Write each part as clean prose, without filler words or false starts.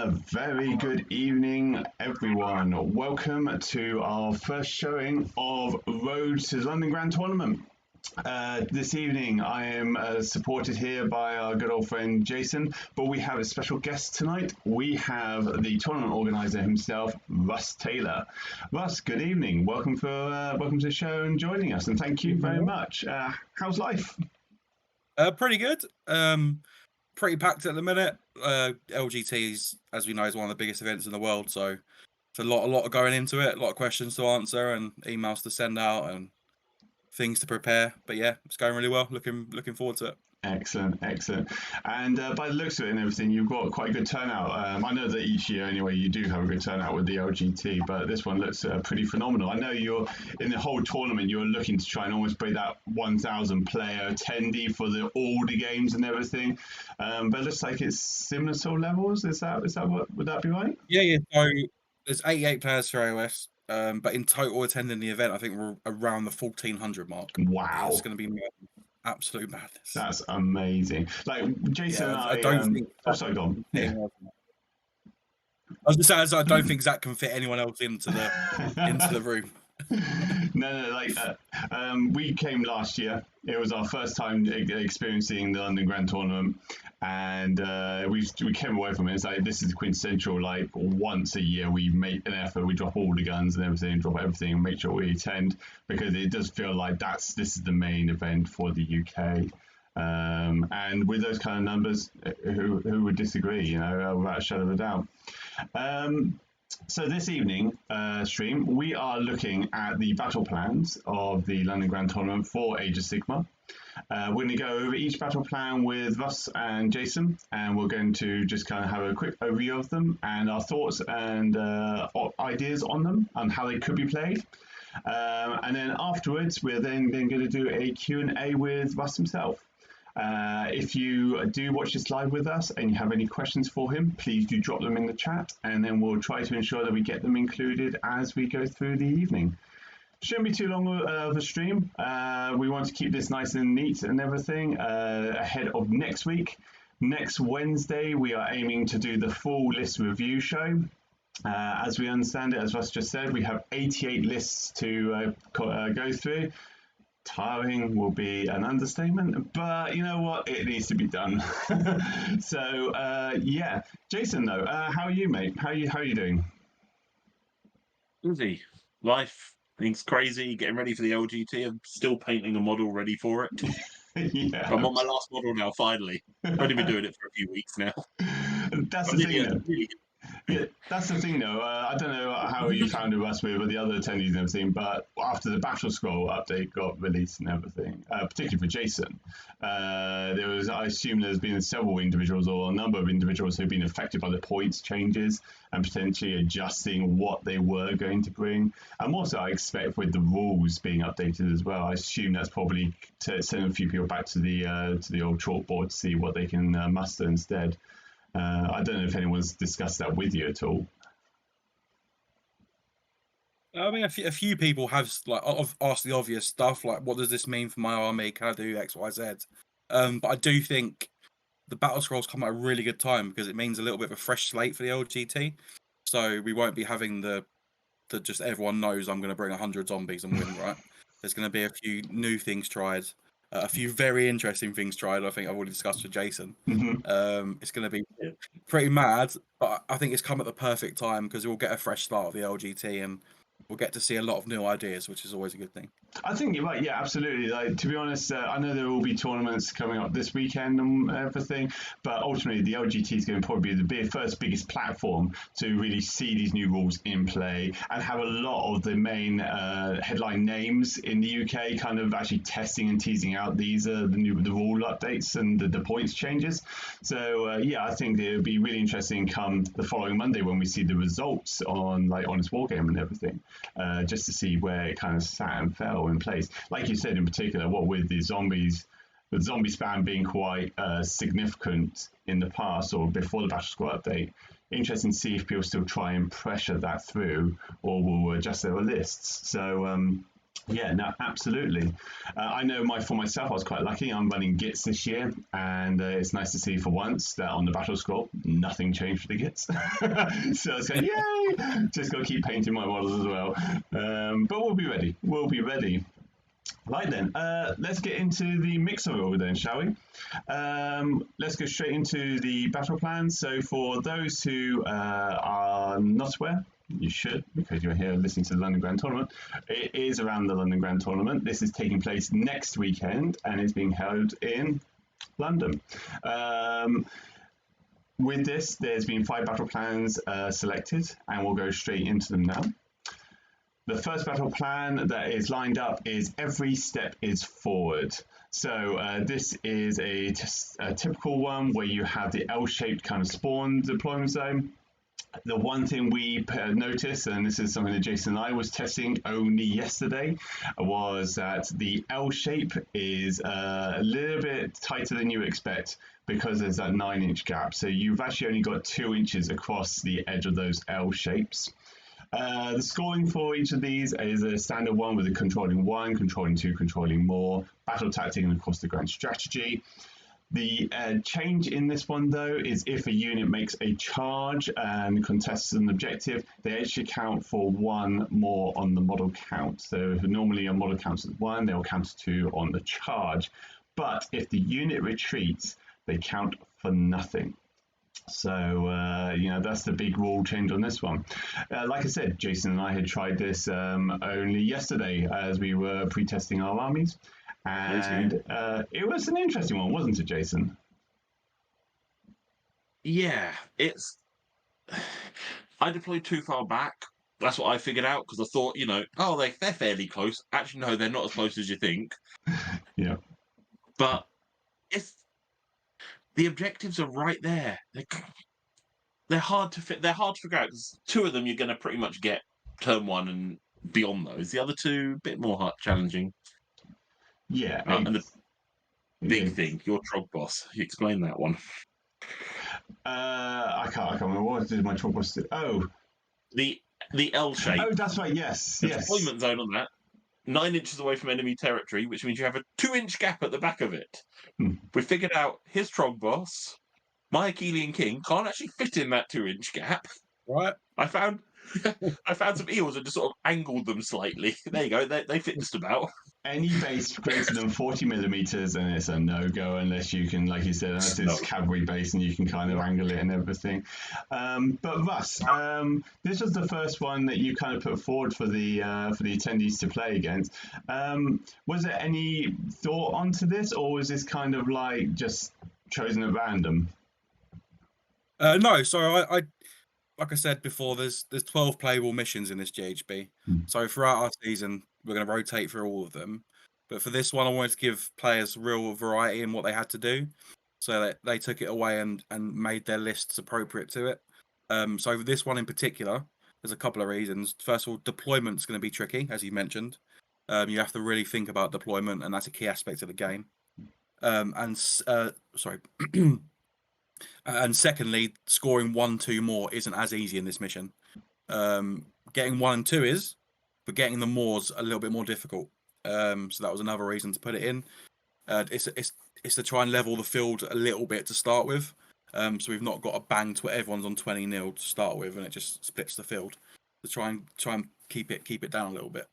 Very good evening, everyone. Welcome to our first showing of Road to the London Grand Tournament. This evening, I am supported here by our good old friend Jason, but we have a special guest tonight. We have the tournament organizer himself, Russ Taylor. Russ, good evening. Welcome to the show and joining us, and thank you very much. How's life? Pretty good. Pretty packed at the minute. LGT's, as we know, is one of the biggest events in the world, so it's a lot going into it, a lot of questions to answer and emails to send out and things to prepare. But yeah, it's going really well. Looking forward to it. Excellent. And by the looks of it and everything, you've got quite a good turnout. I know that each year, anyway, you do have a good turnout with the LGT, but this one looks pretty phenomenal. I know you're in the whole tournament, you're looking to try and almost break that 1,000 player attendee for all the games and everything. But it looks like it's similar sort of levels. Is that what would that be right? Yeah. So there's 88 players for AoS, but in total attending the event, I think we're around the 1,400 mark. Wow, It's going to be absolute madness. That's amazing. Like Jason and I don't think. Oh, sorry, go on. Yeah. I was just saying, I don't think Zach can fit anyone else into the room. No, we came last year. It was our first time experiencing the London Grand Tournament, and we came away from it. It's like, this is quintessential. Like, once a year, we make an effort. We drop all the guns and everything, and make sure we attend, because it does feel like this is the main event for the UK. And with those kind of numbers, who would disagree? You know, without a shadow of a doubt. So this evening stream, we are looking at the battle plans of the London Grand Tournament for Age of Sigmar. We're going to go over each battle plan with Russ and Jason, and we're going to just kind of have a quick overview of them and our thoughts and ideas on them and how they could be played. And then afterwards, we're then going to do a Q&A with Russ himself. If you do watch this live with us and you have any questions for him, please do drop them in the chat, and then we'll try to ensure that we get them included as we go through the evening. Shouldn't be too long of a stream. We want to keep this nice and neat and everything ahead of next week. Next Wednesday, we are aiming to do the full list review show. As we understand it, as Russ just said, we have 88 lists to go through. Tiring will be an understatement, but you know what? It needs to be done. So, yeah. Jason, though, how are you, mate? How are you doing? Busy. Life, things crazy, getting ready for the LGT. I'm still painting a model ready for it. Yeah. I'm on my last model now, finally. I've only been doing it for a few weeks now. That's the thing, though. Yeah, that's the thing, though. I don't know how you found it, Russ, with the other attendees and everything, but after the Battle Scroll update got released and everything, particularly for Jason, I assume there's been several individuals or a number of individuals who've been affected by the points changes and potentially adjusting what they were going to bring. And also, I expect with the rules being updated as well, I assume that's probably to send a few people back to the old chalkboard to see what they can muster instead. I don't know if anyone's discussed that with you at all. I mean, a few people have asked the obvious stuff, like, what does this mean for my army? Can I do X, Y, Z? But I do think the Battle Scrolls come at a really good time, because it means a little bit of a fresh slate for the LGT. So we won't be having the just everyone knows I'm going to bring 100 zombies and win, right? There's going to be a few new things tried. A few very interesting things tried. I think I've already discussed with Jason. Mm-hmm. It's going to be pretty mad, but I think it's come at the perfect time, because we'll get a fresh start of the LGT and we'll get to see a lot of new ideas, which is always a good thing. I think you're right. Yeah, absolutely. Like, to be honest, I know there will be tournaments coming up this weekend and everything, but ultimately the LGT is going to probably be the first biggest platform to really see these new rules in play and have a lot of the main headline names in the UK kind of actually testing and teasing out these the rule updates and the points changes. So yeah, I think it would be really interesting come the following Monday when we see the results on Honest Wargame and everything, just to see where it kind of sat and fell in place. Like you said, in particular, what with the zombies, the zombie spam being quite significant in the past or before the Battle Squad update. Interesting to see if people still try and pressure that through or will adjust their lists. So Yeah, no, absolutely. I know for myself, I was quite lucky. I'm running Gits this year, and it's nice to see for once that on the battle scroll, nothing changed for the Gits. So I was going, yay! Just got to keep painting my models as well. But we'll be ready. We'll be ready. Right then, let's get into the mix of it all then, shall we? Let's go straight into the battle plans. So for those who are not aware, you should, because you're here listening to the London Grand Tournament. It is around the London Grand Tournament. This is taking place next weekend and is being held in London. With this, there's been 5 battle plans selected, and we'll go straight into them now. The first battle plan that is lined up is Every Step is Forward. So this is a typical one where you have the L-shaped kind of spawn deployment zone. The one thing we noticed, and this is something that Jason and I was testing only yesterday, was that the L shape is a little bit tighter than you expect because there's that 9-inch gap. So you've actually only got 2 inches across the edge of those L shapes. The scoring for each of these is a standard one with a controlling 1, controlling 2, controlling more, battle tactic, and of course the grand strategy. The change in this one, though, is if a unit makes a charge and contests an objective, they actually count for 1 more on the model count. So normally a model counts as 1, they'll count as 2 on the charge. But if the unit retreats, they count for nothing. So, that's the big rule change on this one. Like I said, Jason and I had tried this only yesterday as we were pre-testing our armies. And it was an interesting one, wasn't it, Jason? Yeah, I deployed too far back. That's what I figured out because I thought, they're fairly close. Actually, no, they're not as close as you think. Yeah. But the objectives are right there. They're hard to fit. They're hard to figure out because 2 of them you're going to pretty much get turn 1 and beyond those. The other 2 a bit more challenging. Yeah. And the big thing, your Trog boss. You explain that one. I can't remember what did my Trog boss do. Oh, the L shape. Oh, that's right. Yes, the yes. deployment zone on that. 9 inches away from enemy territory, which means you have a 2-inch gap at the back of it. We figured out his Trog boss, my Achillean King, can't actually fit in that 2-inch gap. Right. I found some eels and just sort of angled them slightly. There you go. They fit just about. Any base greater than 40 millimeters, and it's a no-go unless you can, like you said, unless it's cavalry base and you can kind of angle it and everything. But Russ, this was the first one that you kind of put forward for the attendees to play against. Was there any thought onto this, or was this kind of like just chosen at random? No, so I like I said before, there's 12 playable missions in this GHB. So throughout our season, we're going to rotate through all of them. But for this one, I wanted to give players real variety in what they had to do. So that they took it away and made their lists appropriate to it. So for this one in particular, there's a couple of reasons. First of all, deployment's going to be tricky, as you mentioned. You have to really think about deployment, and that's a key aspect of the game. And secondly, scoring 1-2 more isn't as easy in this mission. Getting 1 and 2 is, but getting the more's a little bit more difficult. So that was another reason to put it in. It's to try and level the field a little bit to start with. So we've not got a bang to where everyone's on 20-0 to start with, and it just splits the field. To try and keep it down a little bit.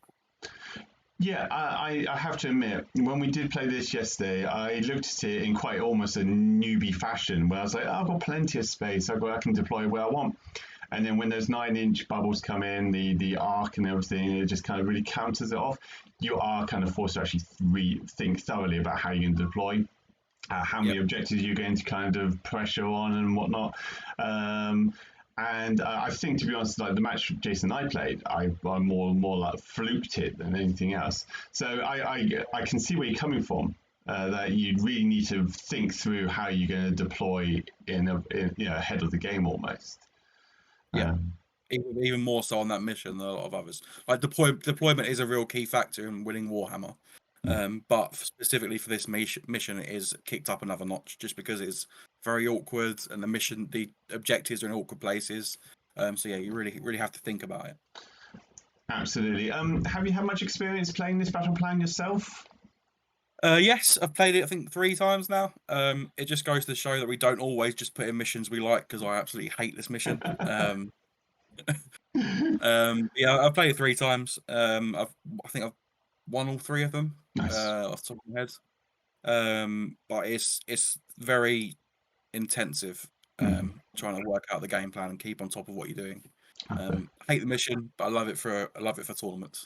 Yeah, I have to admit, when we did play this yesterday, I looked at it in quite almost a newbie fashion, where I was like, I've got plenty of space, I can deploy where I want. And then when those 9-inch bubbles come in, the arc and everything, it just kind of really counters it off. You are kind of forced to actually think thoroughly about how you're going to deploy, how many objectives you're going to kind of pressure on and whatnot. And I think, to be honest, like the match Jason and I played, I more like fluked it than anything else. So I can see where you're coming from. That you really need to think through how you're going to deploy ahead of the game almost. Yeah, even more so on that mission than a lot of others. Like deployment is a real key factor in winning Warhammer. But specifically for this mission, it is kicked up another notch just because it's very awkward and the objectives are in awkward places. So yeah, you really have to think about it. Absolutely. Have you had much experience playing this battle plan yourself? Yes, I've played it I think 3 times now. It just goes to show that we don't always just put in missions we like, because I absolutely hate this mission. Yeah, I've played it 3 times. I think I've won all 3 of them. Nice. Off the top of my head. But it's very intensive. Trying to work out the game plan and keep on top of what you're doing. I hate the mission, but I love it for tournaments.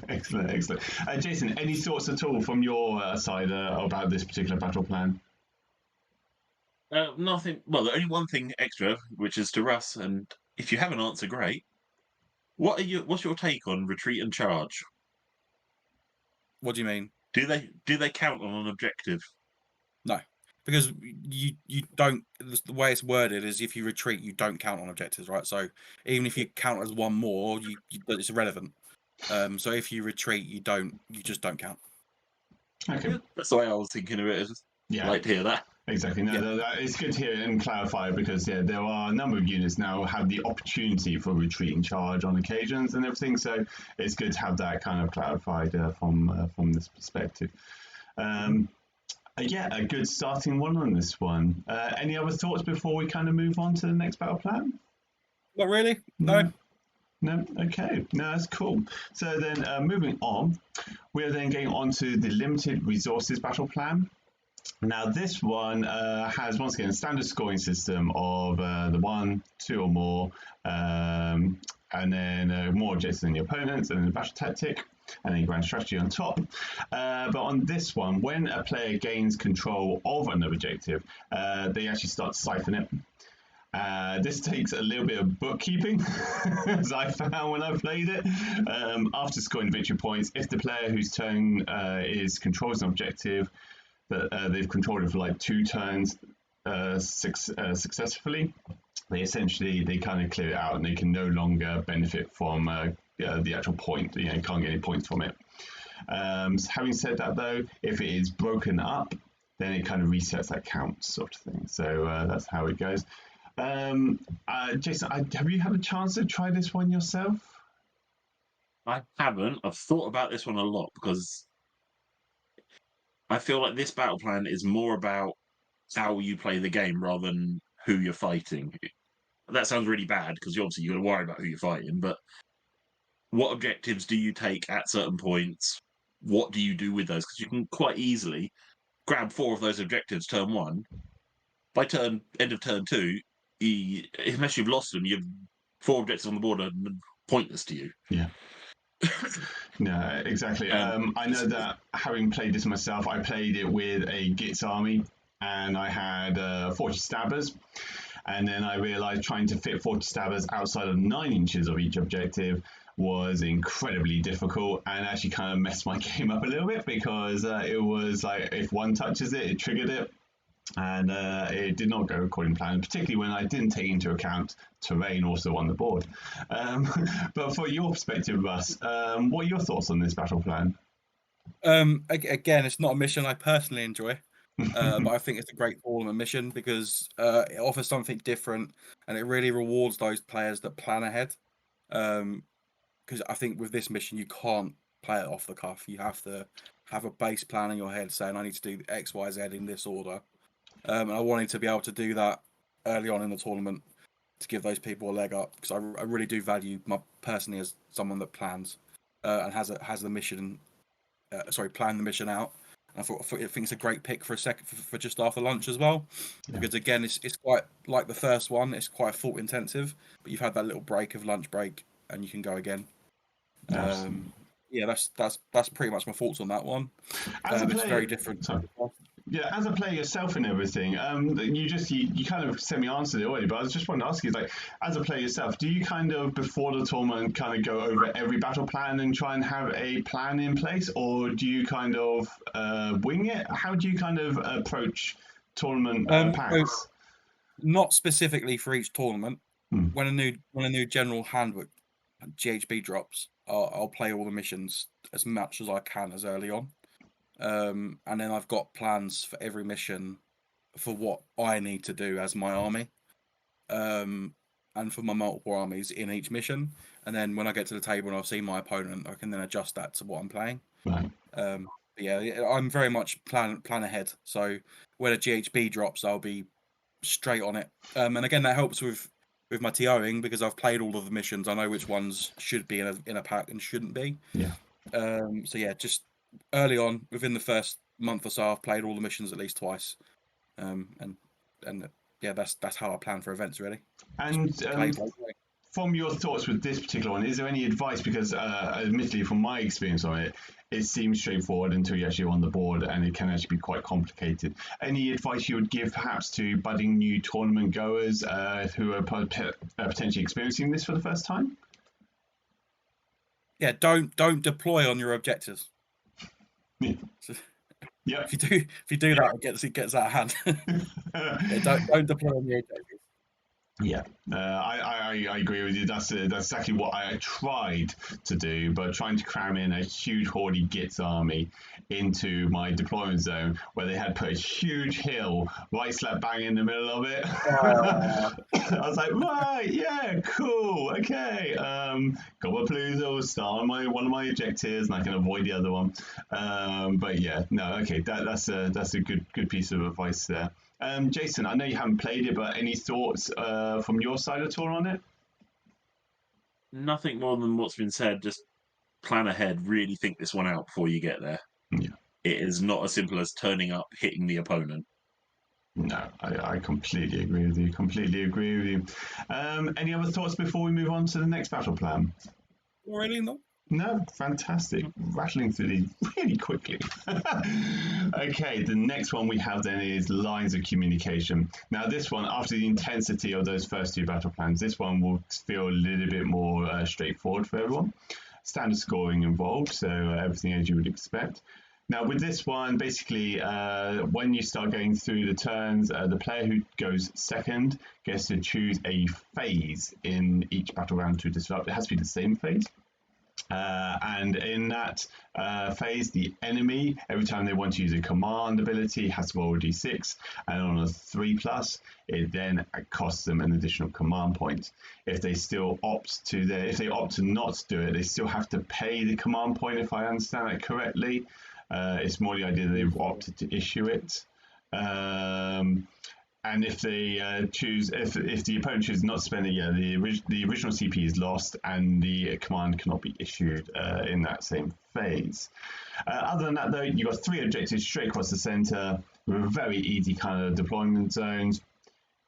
Excellent, excellent. Jason, any thoughts at all from your side about this particular battle plan? Nothing. Well, only one thing extra, which is to Russ, and if you have an answer, great. What's your take on retreat and charge? What do you mean? Do they count on an objective? No, because you don't. The way it's worded is if you retreat, you don't count on objectives, right? So even if you count as one more, it's irrelevant. So if you retreat, you just don't count. Okay, that's the way I was thinking of it. Yeah, like to hear that. Exactly. No, it's good to hear and clarify, because there are a number of units now have the opportunity for retreat and charge on occasions and everything. So it's good to have that kind of clarified from this perspective. Yeah, a good starting one on this one. Any other thoughts before we kind of move on to the next battle plan? Not really. No. No, okay, no, that's cool. So then moving on, we're then getting on to the limited resources battle plan. Now this one has once again a standard scoring system of the 1, 2 or more, and then more objectives than your opponents, and then the battle tactic, and then your grand strategy on top. But on this one, when a player gains control of an objective, they actually start to siphon it. This takes a little bit of bookkeeping, as I found when I played it. After scoring victory points, if the player whose turn controls an objective that they've controlled it for like 2 turns successfully, they kind of clear it out and they can no longer benefit from the actual point. You can't get any points from it. So having said that, though, if it is broken up, then it kind of resets that count sort of thing. So that's how it goes. Jason, have you had a chance to try this one yourself? I haven't. I've thought about this one a lot, because I feel like this battle plan is more about how you play the game rather than who you're fighting. That sounds really bad, because obviously you've got to worry about who you're fighting, but what objectives do you take at certain points? What do you do with those? Because you can quite easily grab 4 of those objectives turn 1. By end of turn 2, unless you've lost them, you've 4 objectives on the board are pointless to you. Yeah. No, exactly. I know that having played this myself, I played it with a Gitz army, and I had 40 stabbers. And then I realised trying to fit 40 stabbers outside of 9 inches of each objective was incredibly difficult, and actually kind of messed my game up a little bit, because it was like if one touches it, it triggered it. And it did not go according to plan, particularly when I didn't take into account terrain also on the board. But for your perspective, Russ, what are your thoughts on this battle plan? Again, it's not a mission I personally enjoy, but I think it's a great tournament mission, because it offers something different, and it really rewards those players that plan ahead. Because I think with this mission, you can't play it off the cuff. You have to have a base plan in your head saying, I need to do X, Y, Z in this order. And I wanted to be able to do that early on in the tournament to give those people a leg up, because I really do value personally as someone that plans and has the mission. Plan the mission out. I think it's a great pick for for just after lunch as well, because again, it's quite like the first one. It's quite thought intensive, but you've had that little break of lunch break, and you can go again. Yeah, that's pretty much my thoughts on that one. It's very different. Yeah, as a player yourself and everything, you kind of semi-answered it already, but I was just wanting to ask you, like, as a player yourself, do you kind of before the tournament kind of go over every battle plan and try and have a plan in place, or do you kind of wing it? How do you kind of approach tournament packs? Not specifically for each tournament. When a new general handbook GHB drops, I'll play all the missions as much as I can as early on. And then I've got plans for every mission for what I need to do as my army, and for my multiple armies in each mission. and then when I get to the table and I've seen my opponent, I can then adjust that to what I'm playing. Right. Yeah, I'm very much plan ahead. So when a GHB drops, I'll be straight on it. And again, that helps with my TOing because I've played all of the missions. I know which ones should be in a pack and shouldn't be. Yeah. So yeah, just early on, within the first month or so, I've played all the missions at least twice. And yeah, that's how I plan for events really. And Play. from your thoughts with this particular one, is there any advice? Because admittedly, from my experience on it, it seems straightforward until you're actually on the board, and it can actually be quite complicated. Any advice you would give perhaps to budding new tournament goers who are potentially experiencing this for the first time? Yeah, don't deploy on your objectives. Yeah. If you do that, it gets out of hand. Yeah, don't deploy on your objectives. Yeah, I agree with you. That's exactly what I tried to do, but trying to cram in a huge Horde Gits army into my deployment zone where they had put a huge hill right slap bang in the middle of it. I was like, right, yeah, cool, okay. Gobblepalooza will start on one of my objectives, and I can avoid the other one. But yeah, no, okay, that's a good piece of advice there. Jason, I know you haven't played it, but any thoughts from your side at all on it? Nothing more than what's been said. Just plan ahead. Really think this one out before you get there. Yeah. It is not as simple as turning up, hitting the opponent. No, I completely agree with you. Any other thoughts before we move on to the next battle plan? Really not. No, fantastic. Rattling through these really quickly. Okay, the next one we have then is lines of communication. Now, this one, after the intensity of those first two battle plans, this one will feel a little bit more straightforward for everyone. Standard scoring involved, so everything as you would expect. Now, with this one, basically, when you start going through the turns, the player who goes second gets to choose a phase in each battle round to disrupt. It has to be the same phase. And in that phase, the enemy, every time they want to use a command ability, has to roll a d6, and on a 3+, it then costs them an additional command point. If they still opt to not do it, they still have to pay the command point. If I understand that correctly, it's more the idea that they've opted to issue it. And if they if the opponent chooses not to spend it, yeah, the original CP is lost, and the command cannot be issued in that same phase. Other than that, though, you've got 3 objectives straight across the center with very easy kind of deployment zones.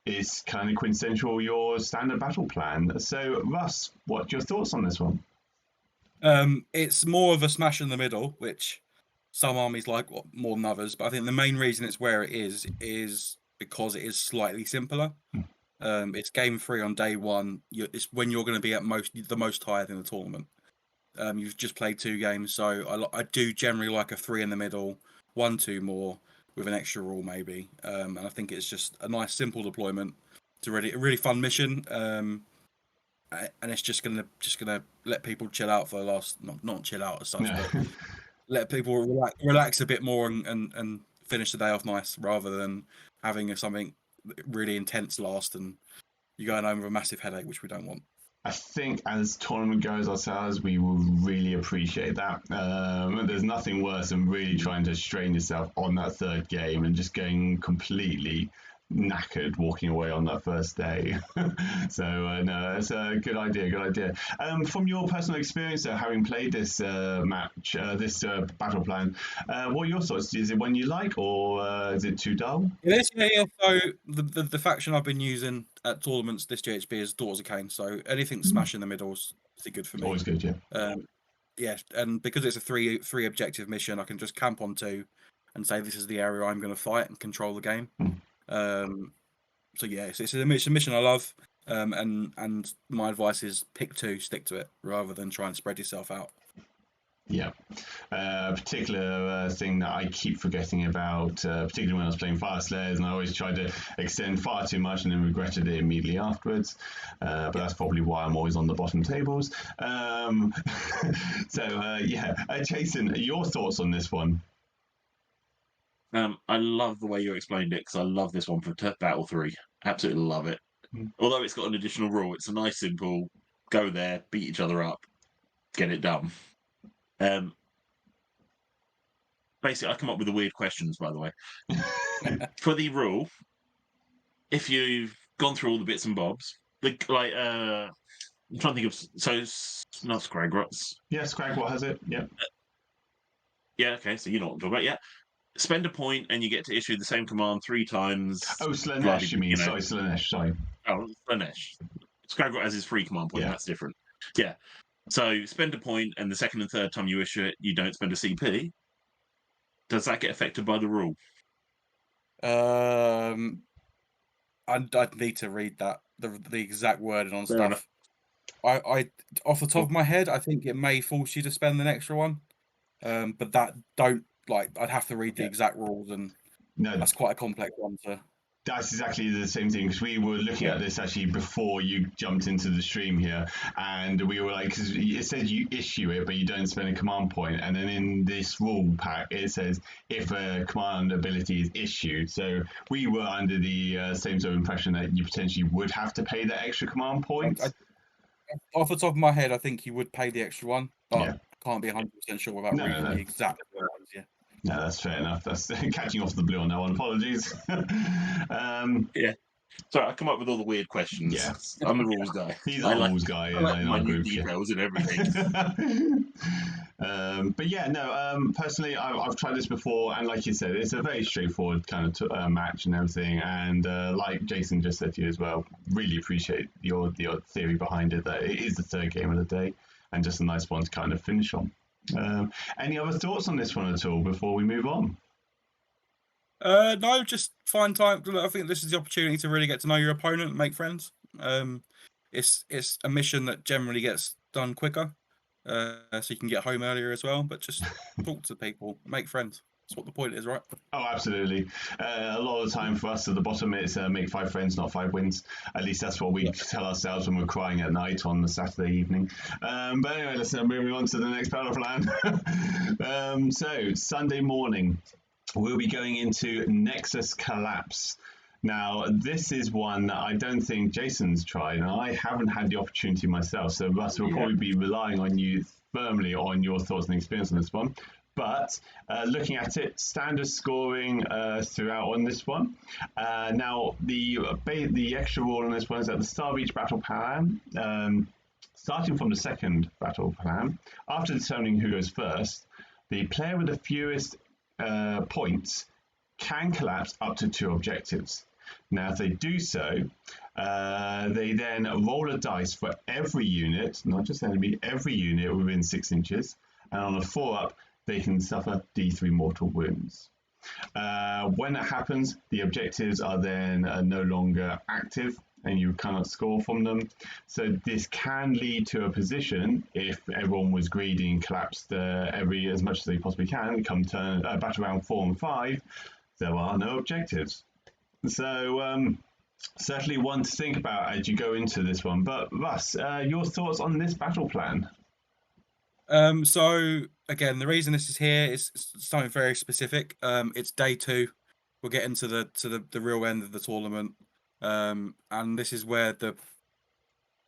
It's kind of quintessential your standard battle plan. So, Russ, what's your thoughts on this one? It's more of a smash in the middle, which some armies like more than others. But I think the main reason it's where it is because it is slightly simpler. It's game 3 on day 1. It's when you're going to be at the most tired in the tournament. You've just played 2 games, so I do generally like a 3 in the middle, 1-2 more with an extra rule maybe. And I think it's just a nice simple deployment. It's a really fun mission. And it's just gonna let people chill out for the last not chill out as such, but let people relax a bit more and finish the day off nice, rather than having something really intense last and you're going home with a massive headache, which we don't want. I think as tournament goers ourselves, we will really appreciate that. There's nothing worse than really trying to strain yourself on that third game and just getting completely knackered walking away on that first day. So no, it's a good idea. From your personal experience, though, having played this match, this battle plan, what are your thoughts? Is it one you like, or is it too dull? It is, yeah. So the faction I've been using at tournaments this GHB is Daughters of Cain. So anything smash in the middle is good for me. Always good, yeah. Yeah, and because it's a three objective mission, I can just camp on 2 and say this is the area I'm going to fight and control the game. So yeah, it's a mission I love, and my advice is pick 2, stick to it, rather than try and spread yourself out. Yeah, particular thing that I keep forgetting about, particularly when I was playing Fire Slayers, and I always tried to extend far too much and then regretted it immediately afterwards. But that's probably why I'm always on the bottom tables. Jason, your thoughts on this one? I love the way you explained it, because I love this one for Battle 3. Absolutely love it. Although it's got an additional rule, it's a nice, simple go there, beat each other up, get it done. Basically, I come up with the weird questions, by the way. For the rule, if you've gone through all the bits and bobs, I'm trying to think of not Scraggrots. Yeah, Scragwat has it. Yeah. Yeah, okay, so you know what I'm talking about. Yeah, spend a point and you get to issue the same command 3 times. Oh, Slanesh, you mean? Sorry, Slanesh. Sorry. Oh, Slanesh. Scraggrot has his free command point. Yeah. That's different. Yeah. So spend a point, and the second and third time you issue it, you don't spend a CP. Does that get affected by the rule? I'd need to read that the exact wording on Fair stuff. enough. I off the top of my head, I think it may force you to spend an extra one. But that I'd have to read the exact rules, and that's quite a complex one to. That's exactly the same thing, because we were looking at this actually before you jumped into the stream here, and we were like, because it says you issue it, but you don't spend a command point, and then in this rule pack it says if a command ability is issued. So we were under the same sort of impression that you potentially would have to pay that extra command point. Off the top of my head, I think you would pay the extra one, but I can't be 100% sure without reading the exact words. Yeah. No, that's fair enough. That's catching off the blue on that one. Apologies. Yeah. Sorry, I come up with all the weird questions. Yeah. I'm the rules guy. He's the rules guy in our minute group. details and everything. But yeah, no. Personally, I've tried this before, and like you said, it's a very straightforward kind of match and everything. And like Jason just said to you as well, really appreciate your theory behind it. That it is the third game of the day, and just a nice one to kind of finish on. Any other thoughts on this one at all before we move on? No, just find time. I think this is the opportunity to really get to know your opponent and make friends. It's a mission that generally gets done quicker, so you can get home earlier as well. But just talk to people, make friends. That's what the point is, right? Oh, absolutely. A lot of the time for us at the bottom, it's make 5 friends, not 5 wins. At least that's what we tell ourselves when we're crying at night on the Saturday evening. But anyway, let's moving on to the next battle plan. So Sunday morning, we'll be going into Nexus Collapse. Now, this is one that I don't think Jason's tried, and I haven't had the opportunity myself. So Russ will probably be relying on you firmly on your thoughts and experience on this one. But looking at it, standard scoring throughout on this one. Now, the extra rule on this one is at the start of each battle plan, starting from the second battle plan, after determining who goes first, the player with the fewest points can collapse up to 2 objectives. Now, if they do so, they then roll a dice for every unit, not just enemy, every unit within 6 inches, and on a 4-up, they can suffer D3 mortal wounds. When that happens, the objectives are then no longer active and you cannot score from them. So this can lead to a position, if everyone was greedy and collapsed as much as they possibly can, come battle round 4 and 5, there are no objectives. So certainly one to think about as you go into this one. But Russ, your thoughts on this battle plan? So again, the reason this is here is something very specific. It's day 2. We'll get into the real end of the tournament, and this is where the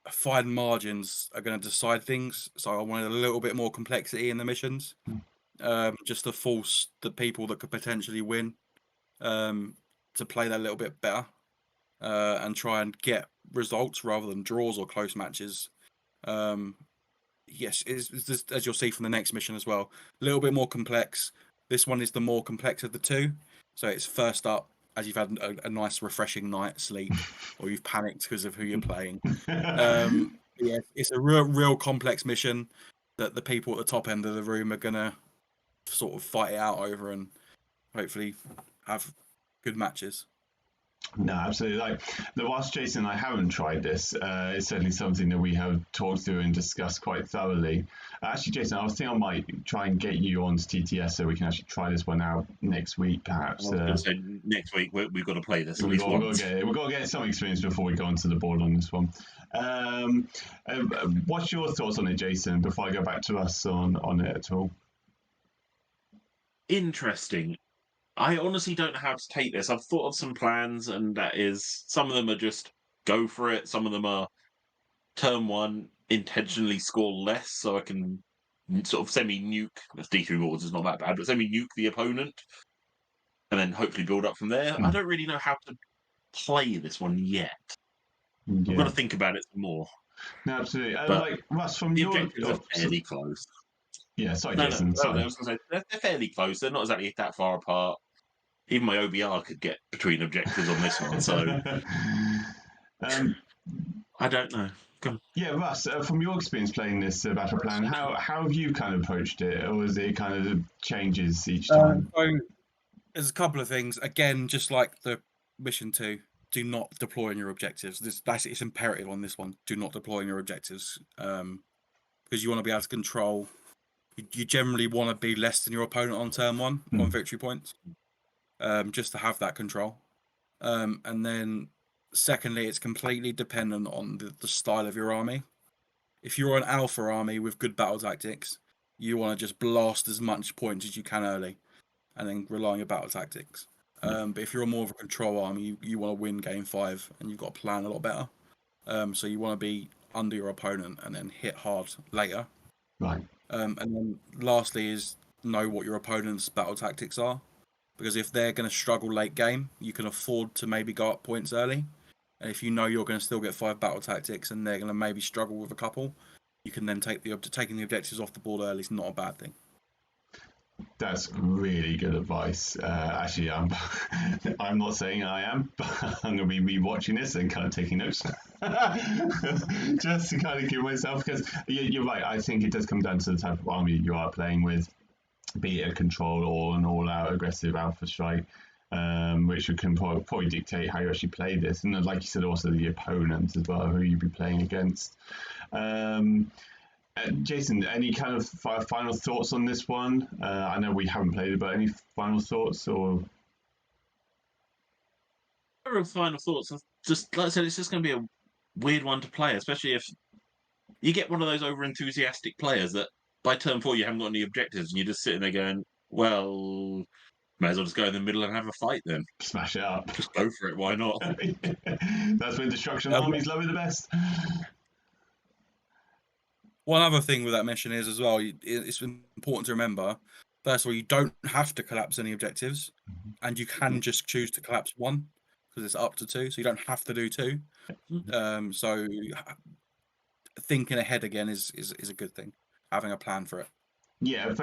fine margins are going to decide things. So I wanted a little bit more complexity in the missions, just to force the people that could potentially win to play that a little bit better, and try and get results rather than draws or close matches. Yes, is as you'll see from the next mission as well, a little bit more complex. This one is the more complex of the 2. So it's first up as you've had a nice refreshing night's sleep, or you've panicked because of who you're playing. Yeah, it's a real complex mission that the people at the top end of the room are gonna sort of fight it out over and hopefully have good matches. No, absolutely. Like whilst Jason and I haven't tried this, it's certainly something that we have talked through and discussed quite thoroughly. Actually, Jason, I was thinking I might try and get you onto TTS so we can actually try this one out next week, perhaps. So next week we've got to play this at least once. We've got to get some experience before we go onto the board on this one. What's your thoughts on it, Jason, before I go back to us on it at all? Interesting. I honestly don't know how to take this. I've thought of some plans, and that is, some of them are just go for it. Some of them are turn 1 intentionally score less so I can sort of semi-nuke. D3 mortars is not that bad, but semi-nuke the opponent and then hopefully build up from there. I don't really know how to play this one yet. I've got to think about it some more. No, absolutely. But like Russ, from the your objectives are fairly close. Yeah, sorry, No, Jason. I Sorry. was going to say they're fairly close. They're not exactly that far apart. Even my OBR could get between objectives on this one, so I don't know. Yeah, Russ, from your experience playing this battle plan, how have you kind of approached it, or is it kind of changes each time? So there's a couple of things. Again, just like the mission 2, do not deploy on your objectives. It's imperative on this one. Do not deploy on your objectives, because you want to be able to control. You generally want to be less than your opponent on turn 1 on victory points, just to have that control. And then secondly, it's completely dependent on the style of your army. If you're an alpha army with good battle tactics, you want to just blast as much points as you can early, and then rely on your battle tactics. But if you're more of a control army, you want to win game 5, and you've got to plan a lot better. So you want to be under your opponent and then hit hard later. Right. And then lastly is know what your opponent's battle tactics are, because if they're going to struggle late game, you can afford to maybe go up points early. And if you know you're going to still get 5 battle tactics and they're going to maybe struggle with a couple, you can then taking the objectives off the board early is not a bad thing. That's really good advice. Actually, I'm not saying I am, but I'm going to be rewatching this and kind of taking notes, just to kind of give myself, because you're right. I think it does come down to the type of army you are playing with, be it a control or an all-out aggressive alpha strike, which can probably dictate how you actually play this, and like you said, also the opponent as well, who you'd be playing against. Jason, any kind of final thoughts on this one? I know we haven't played it, but any final thoughts or? Final thoughts. Just like I said, it's just going to be a weird one to play, especially if you get one of those over-enthusiastic players that by turn 4 you haven't got any objectives, and you're just sitting there going, "Well, may as well just go in the middle and have a fight then. Smash it up. Just go for it. Why not?" That's when destruction armies love it the best. One other thing with that mission is as well, it's important to remember, first of all, you don't have to collapse any objectives, and you can just choose to collapse 1, because it's up to 2, so you don't have to do 2. So thinking ahead again is a good thing, having a plan for it. Yeah, a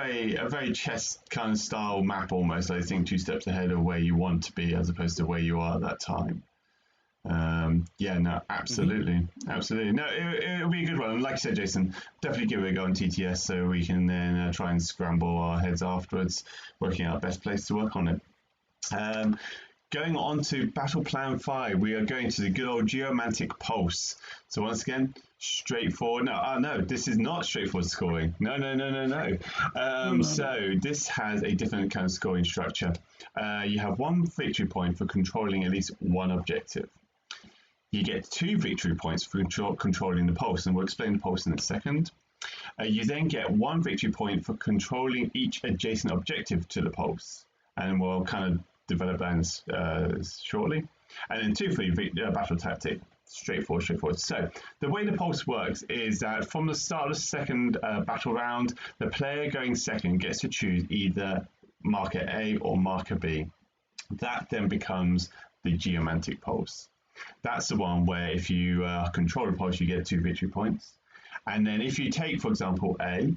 very chess kind of style map almost. I think 2 steps ahead of where you want to be as opposed to where you are at that time. Yeah, no, absolutely. No, it'll be a good one. And like you said, Jason, definitely give it a go on TTS so we can then try and scramble our heads afterwards, working out best place to work on it. Going on to Battle Plan 5, we are going to the good old Geomantic Pulse. So once again, straightforward. No, this is not straightforward scoring. No. So this has a different kind of scoring structure. You have 1 victory point for controlling at least 1 objective. You get 2 victory points for controlling the pulse, and we'll explain the pulse in a second. You then get 1 victory point for controlling each adjacent objective to the pulse, and we'll kind of develop that shortly. And then 2 for your battle tactic. Straightforward. So the way the pulse works is that from the start of the second battle round, the player going second gets to choose either marker A or marker B. That then becomes the Geomantic Pulse. That's the one where if you control the pulse, you get 2 victory points. And then if you take, for example, A,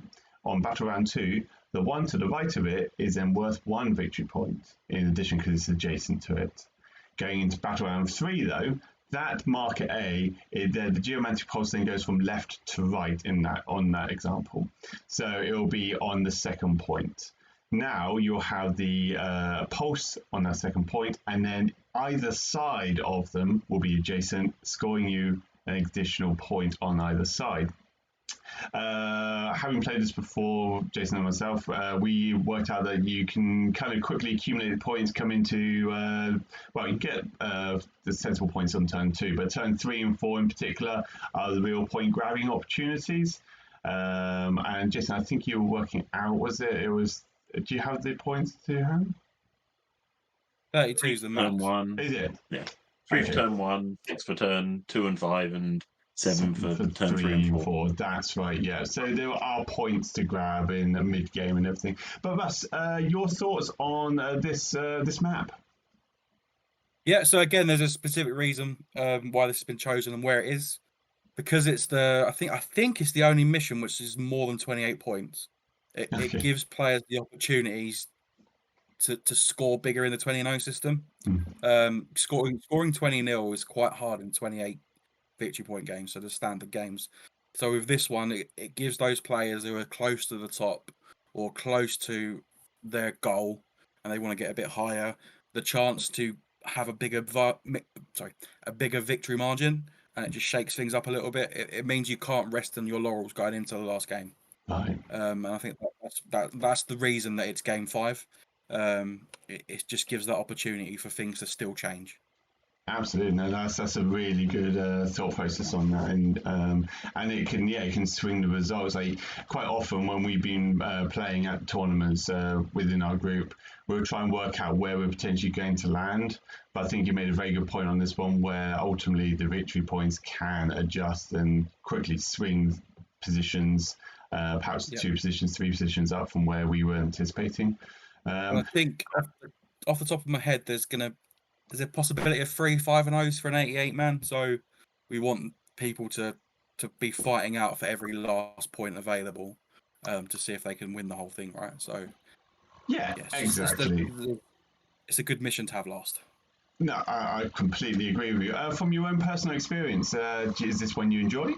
on battle round 2, the one to the right of it is then worth 1 victory point, in addition because it's adjacent to it. Going into battle round 3, though, that marker A, the Geomantic Pulse then goes from left to right on that example. So it will be on the second point. Now you'll have the pulse on that second point, and then either side of them will be adjacent, scoring you an additional point on either side. Having played this before, Jason and myself, we worked out that you can kind of quickly accumulate points, come into, you get the sensible points on turn 2, but turn 3 and 4 in particular are the real point grabbing opportunities. And Jason, I think you were working out, do you have the points to hand? 32 is the max. Turn 1. Is it? Yeah. 3 for turn 1, 6 for turn 2 and 5, and 7 for turn 3 and 4. That's right, yeah. So there are points to grab in the mid-game and everything. But Russ, your thoughts on this map? Yeah, so again, there's a specific reason why this has been chosen and where it is. Because it's I think it's the only mission which is more than 28 points. It gives players the opportunities to score bigger in the 20-0 system. Scoring 20-0 is quite hard in 28 victory point games, so the standard games. So with this one, it gives those players who are close to the top or close to their goal and they want to get a bit higher, the chance to have a bigger victory margin, and it just shakes things up a little bit. It means you can't rest on your laurels going into the last game. Right. And I think that's the reason that it's game 5. It just gives that opportunity for things to still change. Absolutely, no, that's a really good thought process on that, and it can swing the results. Like quite often when we've been playing at tournaments within our group, we'll try and work out where we're potentially going to land. But I think you made a very good point on this one, where ultimately the victory points can adjust and quickly swing positions, perhaps 2 positions, 3 positions up from where we were anticipating. And I think off the top of my head, there's a possibility of 3 5-0s for an 88 man. So we want people to be fighting out for every last point available to see if they can win the whole thing, right? So yeah, exactly. It's a good mission to have last. No, I completely agree with you. From your own personal experience, is this one you enjoy?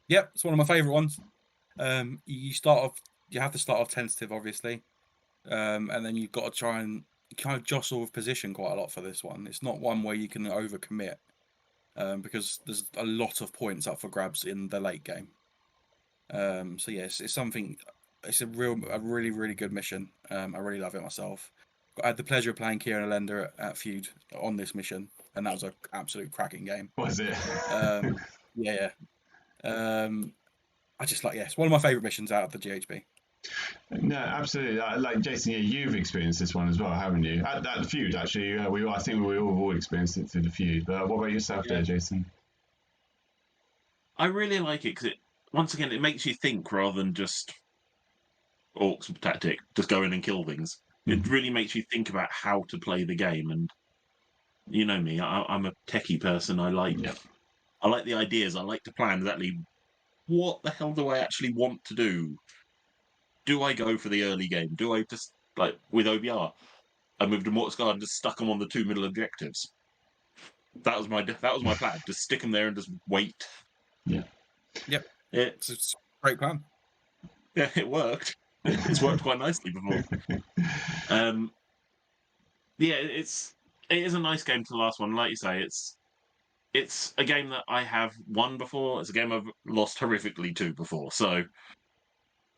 Yep, it's one of my favourite ones. You have to start off tentative, obviously, and then you've got to try and kind of jostle with position quite a lot for this one. It's not one where you can overcommit because there's a lot of points up for grabs in the late game. So yes, it's something. It's a really, really good mission. I really love it myself. I had the pleasure of playing Kieran Allender at Feud on this mission, and that was an absolute cracking game. Was it? Yeah. I just it's one of my favourite missions out of the GHB. No, absolutely. Like Jason, you've experienced this one as well, haven't you? At the Feud, actually, I think we all experienced it through the Feud. But what about yourself, there, Jason? I really like it because once again, it makes you think rather than just orcs tactic, just go in and kill things. It really makes you think about how to play the game. And you know me, I'm a techie person. I like the ideas. I like to plan exactly what the hell do I actually want to do. Do I go for the early game? Do I just, like with OBR, I moved to Mortisguard and just stuck them on the 2 middle objectives? That was my plan. Just stick them there and just wait. Yeah. Yep. It's a great plan. Yeah, it worked. It's worked quite nicely before. Yeah, it is a nice game to the last one. Like you say, it's a game that I have won before. It's a game I've lost horrifically to before. So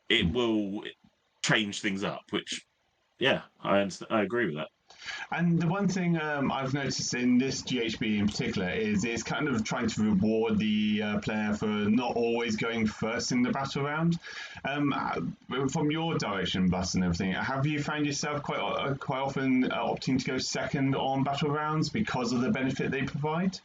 it will change things up, which, yeah, I agree with that. And the one thing I've noticed in this GHB in particular is it's kind of trying to reward the player for not always going first in the battle round. From your direction, Bus, and everything, have you found yourself quite often opting to go second on battle rounds because of the benefit they provide?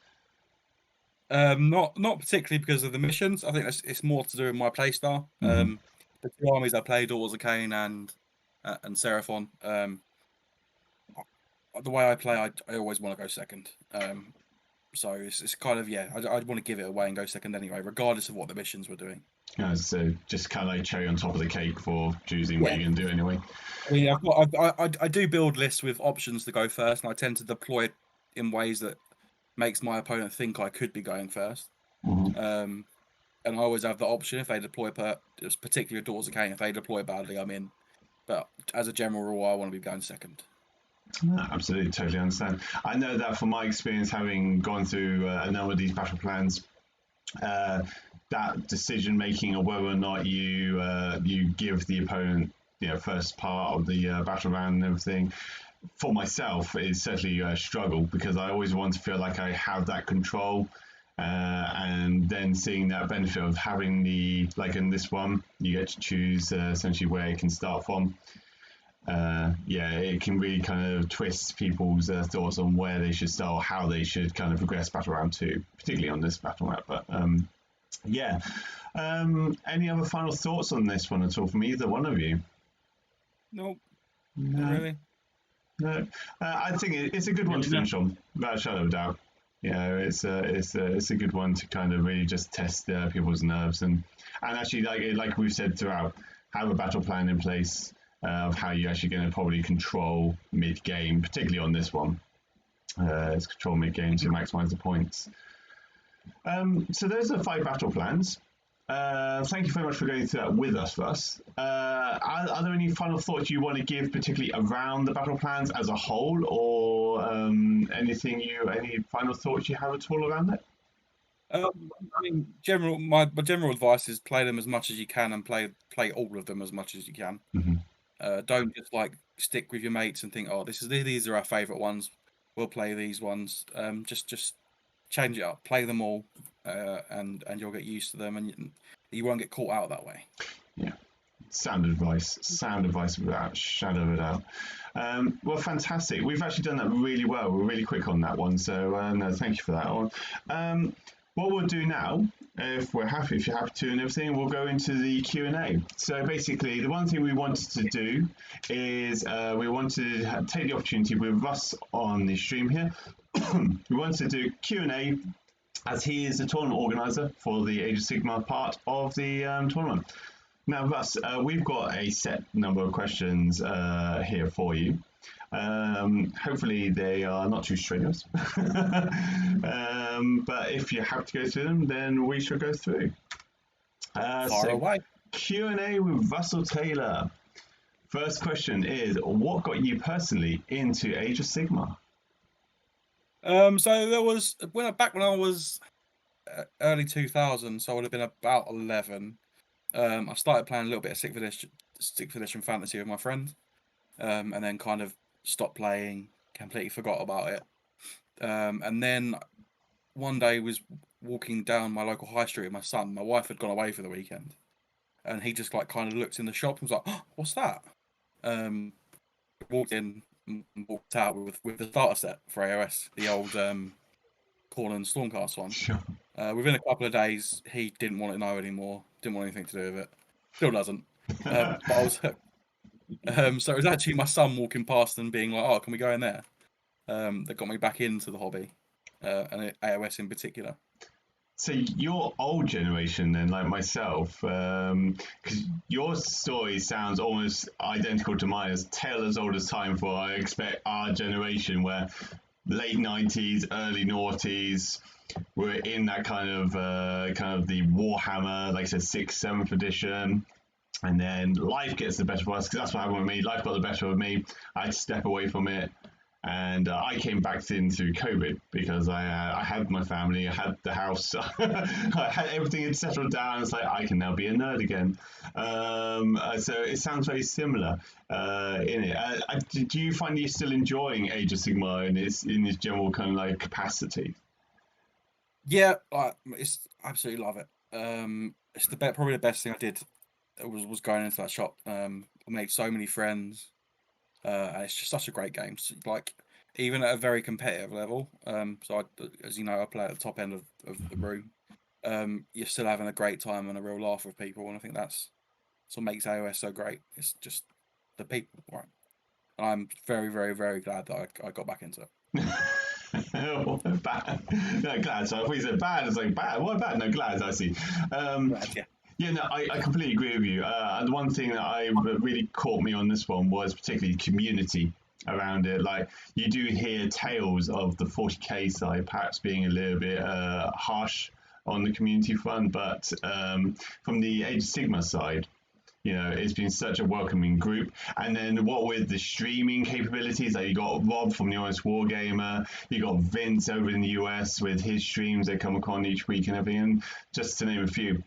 Not particularly because of the missions. I think it's more to do with my playstyle. The 2 armies I played, Daughters of Cain and Seraphon. The way I play, I always want to go second. So it's kind of I'd want to give it away and go second anyway, regardless of what the missions were doing. So just kind of like cherry on top of the cake for choosing what you're going to do anyway. I mean, I do build lists with options to go first, and I tend to deploy it in ways that makes my opponent think I could be going first. And I always have the option if they deploy, particularly Daughters of Cain, if they deploy badly, I'm in. But as a general rule, I want to be going second. Absolutely, totally understand. I know that from my experience, having gone through a number of these battle plans, that decision making of whether or not you give the opponent first part of the battle round and everything, for myself is certainly a struggle, because I always want to feel like I have that control. And then seeing that benefit of having like in this one, you get to choose essentially where you can start from. it can really kind of twist people's thoughts on where they should start, or how they should kind of progress Battle Round 2, particularly on this battle map. But any other final thoughts on this one at all from either one of you? Nope. No. Not really. No, I think it's a good one to finish on, without a shadow of a doubt. It's a good one to kind of really just test people's nerves and actually, like we've said throughout, have a battle plan in place of how you're actually going to probably control mid game, particularly on this one. It's control mid game to maximize the points. So those are 5 battle plans. Thank you very much for going through that with us, Russ. Are there any final thoughts you want to give, particularly around the battle plans as a whole, or any final thoughts you have at all around it? I mean, my general advice is play them as much as you can and play all of them as much as you can. Mm-hmm. Don't just stick with your mates and think, oh, these are our favourite ones. We'll play these ones. Just change it up, play them all, and you'll get used to them, and you won't get caught out that way. Yeah, sound advice without a shadow of a doubt. Well, fantastic. We've actually done that really well. We're really quick on that one, so no, thank you for that one. What we'll do now, if you're happy to and everything, we'll go into the Q&A. So basically, the one thing we wanted to do is we wanted to take the opportunity with Russ on the stream here. We wanted to do Q&A, as he is the tournament organizer for the Age of Sigmar part of the tournament. Now, Russ, we've got a set number of questions here for you. Hopefully they are not too strenuous. But if you have to go through them, then we shall go through. Far away. Q&A with Russell Taylor. First question is, what got you personally into Age of Sigmar? So there was back when I was early 2000s, so I would have been about 11. I started playing a little bit of 6th edition fantasy with my friend, and then kind of stopped playing, completely forgot about it. And then one day was walking down my local high street with my son. My wife had gone away for the weekend, and he just kind of looked in the shop and was like, oh, "What's that?" Walked in and walked out with the starter set for AoS, the old Corn and Stormcast one. Sure. Within a couple of days, he didn't want to know anymore. Didn't want anything to do with it. Still doesn't. But I was hooked. So it was actually my son walking past and being like, "Oh, can we go in there?" That got me back into the hobby, and AoS in particular. So your old generation then, like myself, because your story sounds almost identical to mine, as tale as old as time for, I expect, our generation, where late 90s, early noughties, we're in that kind of the Warhammer, like I said, 6th, 7th edition. And then life gets the better of us, because that's what happened with me. Life got the better of me. I had to step away from it. And I came back in through COVID, because I had my family, I had the house, I had everything had settled down. It's like, I can now be a nerd again. So it sounds very similar in it. Do you find you're still enjoying Age of Sigmar in its general kind of capacity? Yeah, it's absolutely love it. It's probably the best thing I did was going into that shop. I made so many friends. And it's just such a great game. So, even at a very competitive level, so as you know, I play at the top end of the room. You're still having a great time and a real laugh with people, and I think that's what makes AoS so great. It's just the people, right? And I'm very, very, very glad that I got back into it. Bad. No, glad. So I thought you said bad. It's like bad. What bad? No, glad. I see. Glad, yeah. Yeah, no, I completely agree with you. And the one thing that really caught me on this one was particularly community around it. Like, you do hear tales of the 40k side perhaps being a little bit harsh on the community front, but from the Age of Sigmar side, it's been such a welcoming group. And then what with the streaming capabilities, like you got Rob from the Honest Wargamer, you got Vince over in the US with his streams that come on each week and everything, just to name a few.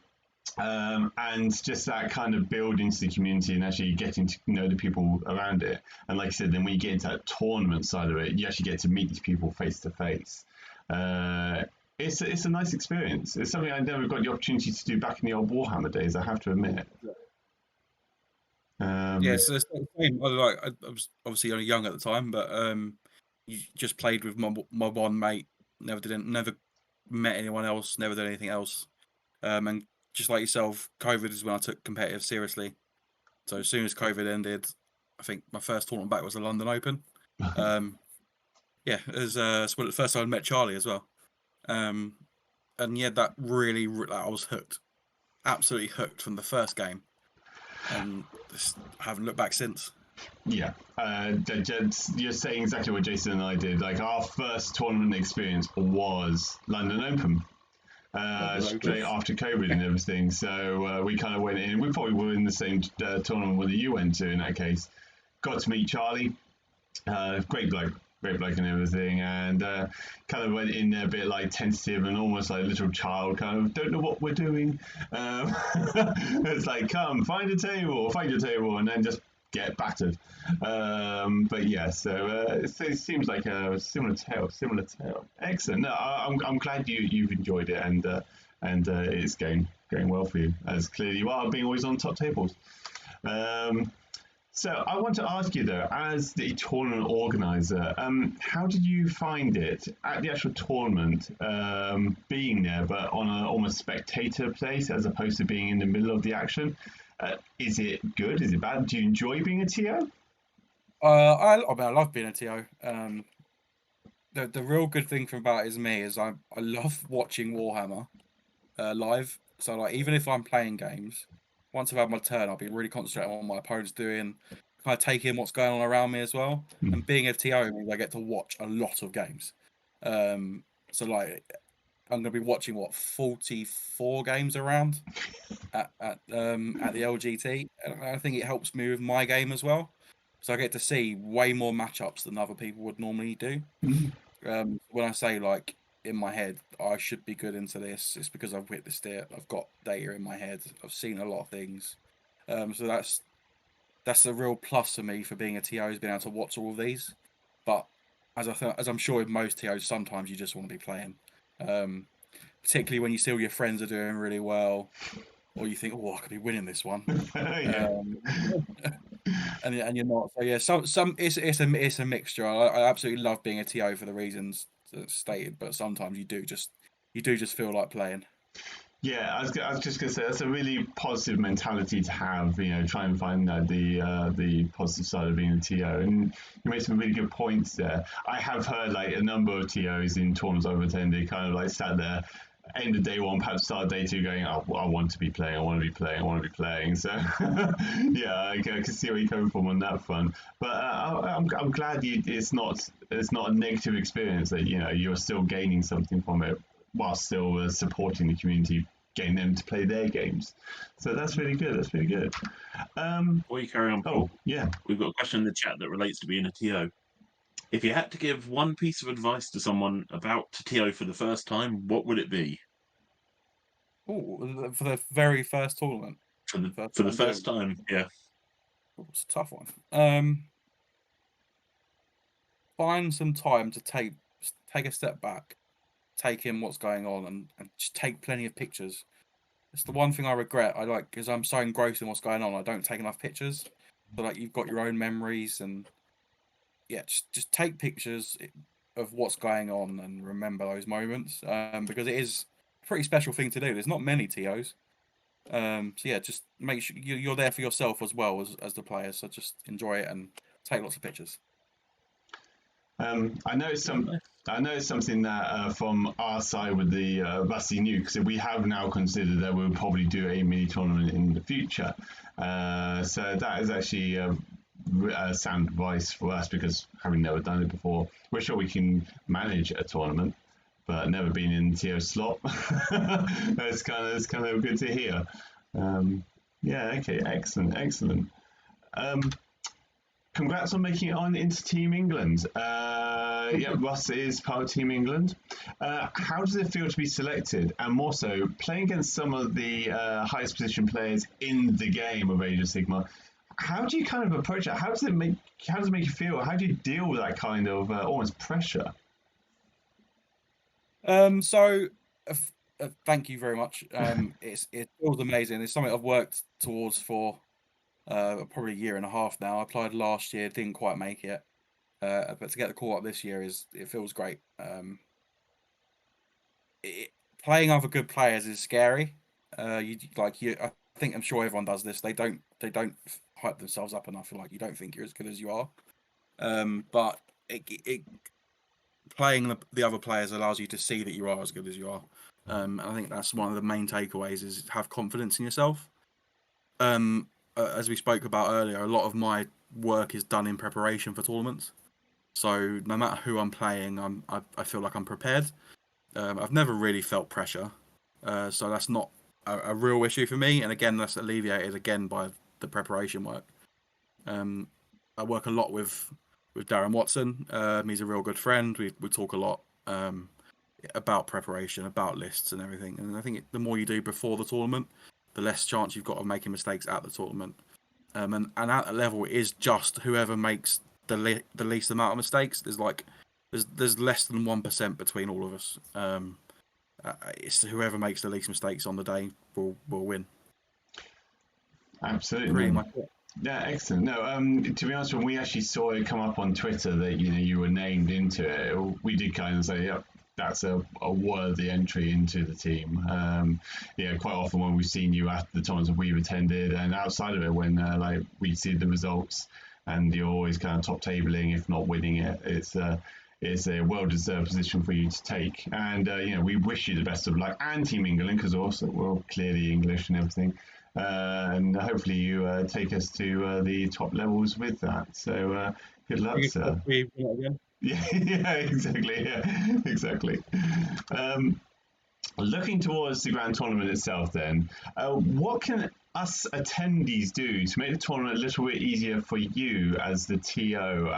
And just that kind of build into the community and actually getting to know the people around it. And like I said, then when you get into that tournament side of it, you actually get to meet these people face to face. It's a nice experience. It's something I never got the opportunity to do back in the old Warhammer days, I have to admit. Yeah, so it's not the same. I was obviously only young at the time, but you just played with my one mate. Never met anyone else. Never did anything else. And just like yourself, COVID is when I took competitive seriously. So as soon as COVID ended, I think my first tournament back was the London Open. Yeah, it was the first time I met Charlie as well. And yeah, that really, I was hooked, absolutely hooked from the first game, and just haven't looked back since. Yeah, you're saying exactly what Jason and I did. Like our first tournament experience was London Open, straight after COVID and everything. So we kind of went in. We probably were in the same tournament that you went to in that case. Got to meet Charlie, great bloke and everything, and kind of went in there a bit like tentative and almost like a little child, kind of don't know what we're doing. It's like, come find your table, and then just get battered. But yeah, so it seems like a similar tale. Excellent. No, I'm glad you've enjoyed it, and it's going well for you, as clearly you are, being always on top tables. So I want to ask you though, as the tournament organizer, how did you find it at the actual tournament, being there, but on a almost spectator place as opposed to being in the middle of the action? Is it good? Is it bad? Do you enjoy being a TO? I love being a TO. The real good thing about it is I love watching Warhammer live. So like even if I'm playing games, once I've had my turn, I'll be really concentrating on what my opponent's doing, kind of take in what's going on around me as well. And being a TO means I get to watch a lot of games. So like I'm going to be watching 44 games around at the LGT, and I think it helps me with my game as well. So I get to see way more matchups than other people would normally do. When I say like in my head, I should be good into this, it's because I've witnessed it. I've got data in my head. I've seen a lot of things. So that's a real plus for me for being a TO, is being able to watch all of these. But as I'm sure with most TOs, sometimes you just want to be playing. Particularly when you see all your friends are doing really well, or you think, oh, I could be winning this one. And you're not. So yeah, it's a mixture. I absolutely love being a TO for the reasons stated, but sometimes you do just feel like playing. Yeah, I was just going to say that's a really positive mentality to have. Try and find the positive side of being a TO, and you made some really good points there. I have heard like a number of TOs in tournaments I've attended, kind of like sat there, end of day one, perhaps start day two, going, oh, I want to be playing. So yeah, I can see where you're coming from on that front. But I'm glad it's not a negative experience, that you're still gaining something from it while still supporting the community, getting them to play their games. So that's really good. Before you carry on, Paul, yeah, we've got a question in the chat that relates to being a TO. If you had to give one piece of advice to someone about to TO for the first time, what would it be? Oh, for the very first tournament. For the first time, yeah. It's a tough one. Find some time to take a step back, take in what's going on, and just take plenty of pictures. It's the one thing I regret. Because I'm so engrossed in what's going on, I don't take enough pictures. So like you've got your own memories, and yeah, just take pictures of what's going on and remember those moments, because it is a pretty special thing to do. There's not many TOs. So yeah, just make sure you're there for yourself as well as the player. So just enjoy it and take lots of pictures. I know it's something that from our side with the Rusty New, because we have now considered that we'll probably do a mini tournament in the future. So that is actually sound advice for us, because having never done it before, we're sure we can manage a tournament, but never been in the TO slot. That's kind of good to hear. Yeah. Okay. Excellent. Congrats on making it on into Team England. Yeah, Russ is part of Team England. How does it feel to be selected, and more so playing against some of the highest position players in the game of Age of Sigmar? How do you kind of approach it? How does it make you feel? How do you deal with that kind of almost pressure? So thank you very much. It feels amazing. It's something I've worked towards for probably a year and a half now. I applied last year, didn't quite make it, but to get the call up this year it feels great. Playing other good players is scary. I think I'm sure everyone does this. They don't hype themselves up enough. Like, you don't think you're as good as you are. But playing the other players allows you to see that you are as good as you are. And I think that's one of the main takeaways, is have confidence in yourself. As we spoke about earlier, a lot of my work is done in preparation for tournaments. So no matter who I'm playing, I feel like I'm prepared. I've never really felt pressure, so that's not a real issue for me. And again, that's alleviated again by the preparation work. I work a lot with Darren Watson. He's a real good friend. We talk a lot about preparation, about lists and everything. And I think the more you do before the tournament, the less chance you've got of making mistakes at the tournament. And at that level, it is just whoever makes the least amount of mistakes. There's less than 1% between all of us. It's whoever makes the least mistakes on the day will win. Absolutely. Pretty much. Yeah, excellent. No, to be honest, when we actually saw it come up on Twitter that you were named into it, we did kind of say, yep, that's a worthy entry into the team. Quite often when we've seen you at the tournaments that we've attended and outside of it, when we see the results and you're always kind of top tabling, if not winning it, it's a well-deserved position for you to take. And we wish you the best of luck, and Team England, because also we're all clearly English and everything. And hopefully you take us to the top levels with that. So good luck, sir. Yeah, exactly. Looking towards the Grand Tournament itself, then, what can us attendees do to make the tournament a little bit easier for you as the TO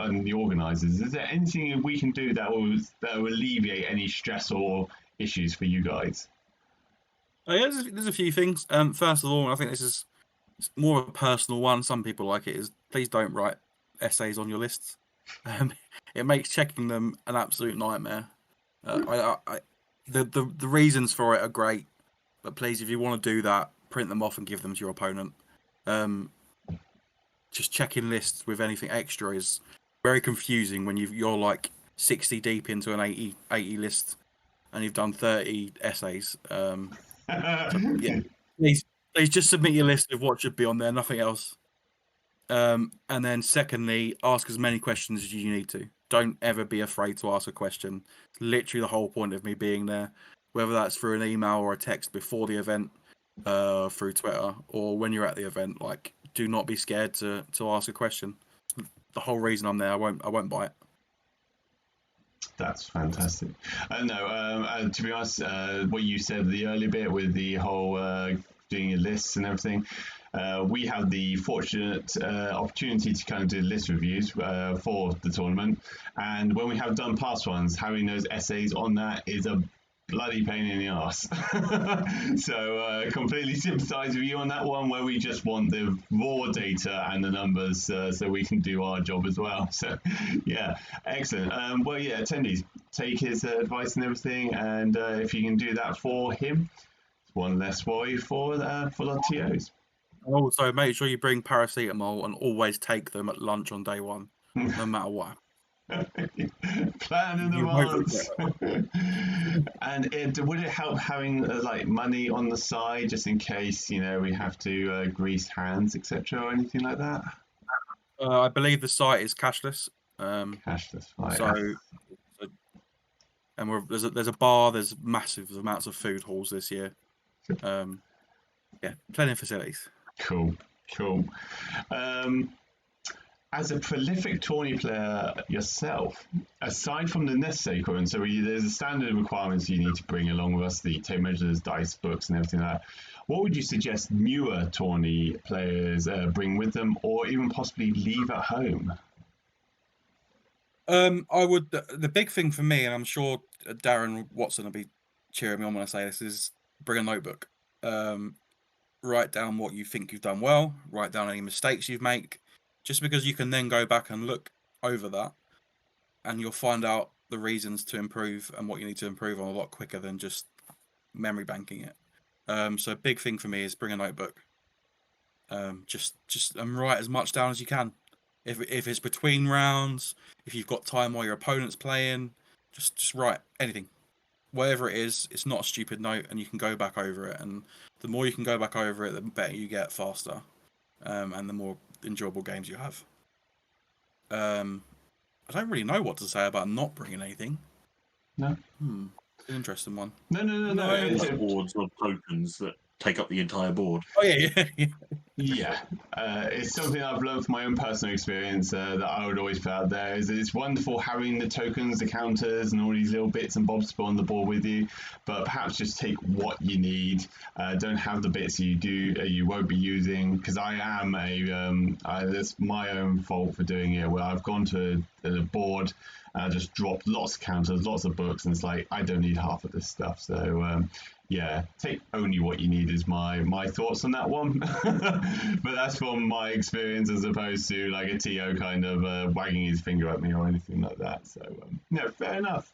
and the organisers? Is there anything we can do that will alleviate any stress or issues for you guys? There's a few things. First of all, I think this is more of a personal one. Some people like it. Is please don't write essays on your lists. It makes checking them an absolute nightmare. The reasons for it are great, but please, if you want to do that, print them off and give them to your opponent. Just checking lists with anything extra is very confusing when you're like 60 deep into an 80 list and you've done 30 essays. Please just submit your list of what should be on there, nothing else. And then secondly, ask as many questions as you need to. Don't ever be afraid to ask a question. It's literally the whole point of me being there, whether that's through an email or a text before the event, through Twitter, or when you're at the event. Like, do not be scared to ask a question. The whole reason I'm there. I won't bite. That's fantastic. To be honest, what you said the earlier bit with the whole doing your lists and everything, we have the fortunate opportunity to kind of do list reviews for the tournament. And when we have done past ones, having those essays on that is a bloody pain in the ass. So completely sympathise with you on that one, where we just want the raw data and the numbers so we can do our job as well. So yeah, excellent. Attendees, take his advice and everything, and if you can do that for him, it's one less worry for the TOs. Also, make sure you bring paracetamol and always take them at lunch on day one, no matter what. Plan in advance. And would it help having money on the side just in case we have to grease hands, etc., or anything like that? I believe the site is cashless. Cashless, right? So and there's a bar. There's massive amounts of food halls this year. Plenty of facilities. Cool. As a prolific tourney player yourself, aside from the necessary equipment, so there's a standard requirements you need to bring along with us, the tape measures, dice books, and everything like that. What would you suggest newer tourney players bring with them, or even possibly leave at home? I would. The big thing for me, and I'm sure Darren Watson will be cheering me on when I say this, is bring a notebook. Write down what you think you've done well. Write down any mistakes you've made. Just because you can then go back and look over that, and you'll find out the reasons to improve and what you need to improve on a lot quicker than just memory banking it. So a big thing for me is bring a notebook. Just write as much down as you can. If it's between rounds, if you've got time while your opponent's playing, just write anything, whatever it is. It's not a stupid note, and you can go back over it. And the more you can go back over it, the better you get, faster, and the more enjoyable games you have. I don't really know what to say about not bringing anything. No. An interesting one. No. Like boards or tokens that take up the entire board. Oh yeah. Yeah, it's something I've learned from my own personal experience that I would always put out there. Is that it's wonderful having the tokens, the counters, and all these little bits and bobs to put on the board with you, but perhaps just take what you need. Don't have the bits you won't be using, because I am it's my own fault for doing it. Where I've gone to a board. I just dropped lots of counters, lots of books, and it's like I don't need half of this stuff. So yeah, take only what you need is my thoughts on that one. But that's from my experience as opposed to like a TO kind of wagging his finger at me or anything like that. So no, fair enough.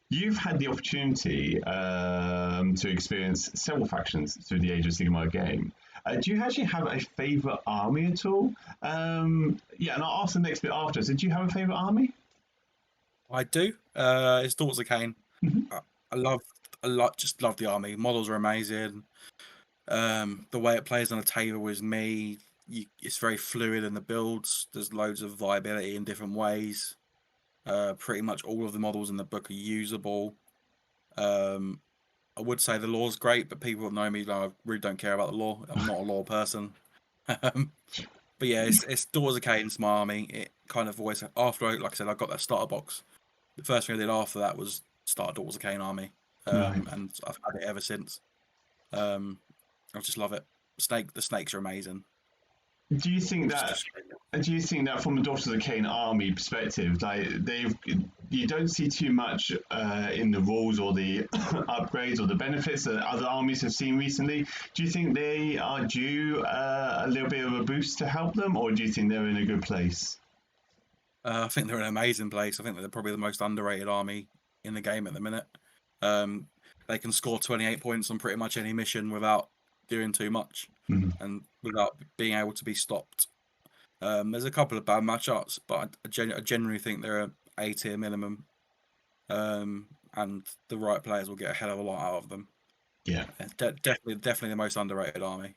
You've had the opportunity to experience several factions through the Age of Sigmar game. Do you actually have a favourite army at all? Yeah, and I'll ask the next bit after. So, do you have a favourite army? I do. It's Daughters of Cain. Mm-hmm. Just love the army. Models are amazing. The way it plays on a table with me, it's very fluid in the builds. There's loads of viability in different ways. Pretty much all of the models in the book are usable. I would say the lore's great, but people that know me, I really don't care about the lore. I'm not a lore person. But yeah, it's Daughters of Cain's my army. It kind of always, after, like I said, I got that starter box. The first thing I did after that was start a Daughters of Cain army. And I've had it ever since. I just love it. The snakes are amazing. Do you think that from the Daughters of Cain army perspective, like you don't see too much in the rules or the upgrades or the benefits that other armies have seen recently? Do you think they are due a little bit of a boost to help them, or do you think they're in a good place? I think they're in an amazing place. I think they're probably the most underrated army in the game at the minute. They can score 28 points on pretty much any mission without doing too much. And without being able to be stopped. There's a couple of bad matchups, but I genuinely think they're an A tier minimum, and the right players will get a hell of a lot out of them. Yeah, definitely the most underrated army.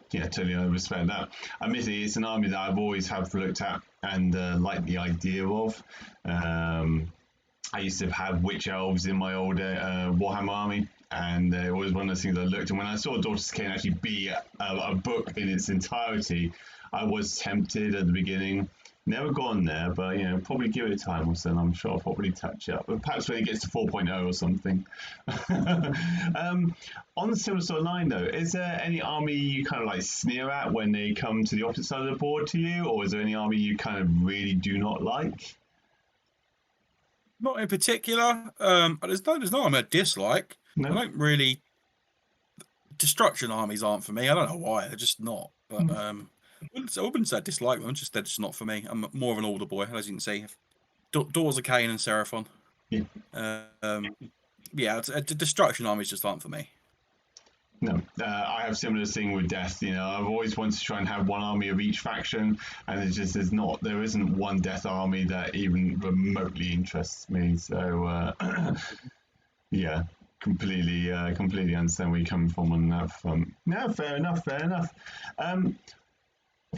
Totally respect that. Admittedly, it's an army that I've always have looked at and liked the idea of. I used to have witch elves in my old Warhammer army. And it was one of those things I looked, and when I saw Daughters of Cain actually be a book in its entirety, I was tempted at the beginning. Never gone there, but probably give it a time or so, and I'm sure I'll probably touch it up. But perhaps when it gets to 4.0 or something. On the similar sort of line, though, is there any army you kind of like sneer at when they come to the opposite side of the board to you, or is there any army you kind of really do not like? Not in particular. There's no army I dislike. No. I don't really. Destruction armies aren't for me. I don't know why. They're just not. But I wouldn't say I dislike them. They're just not for me. I'm more of an older boy, as you can see. Daughters of Cain and Seraphon. Destruction armies just aren't for me. No, I have similar thing with Death. I've always wanted to try and have one army of each faction, and there isn't one Death army that even remotely interests me. So yeah. Completely understand where you're coming from on that front. No, fair enough.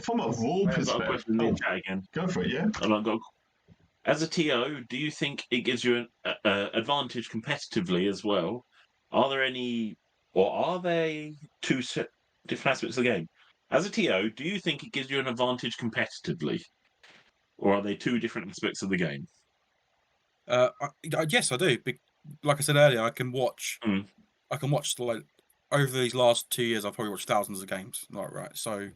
From a rule perspective, I've got a question in the chat again. Go for it, yeah. As a TO, do you think it gives you an advantage competitively as well? Are there two different aspects of the game? As a TO, do you think it gives you an advantage competitively, or are they two different aspects of the game? Yes, I do. Like I said earlier, I can watch. I can watch like over these last 2 years. I've probably watched thousands of games. Right. So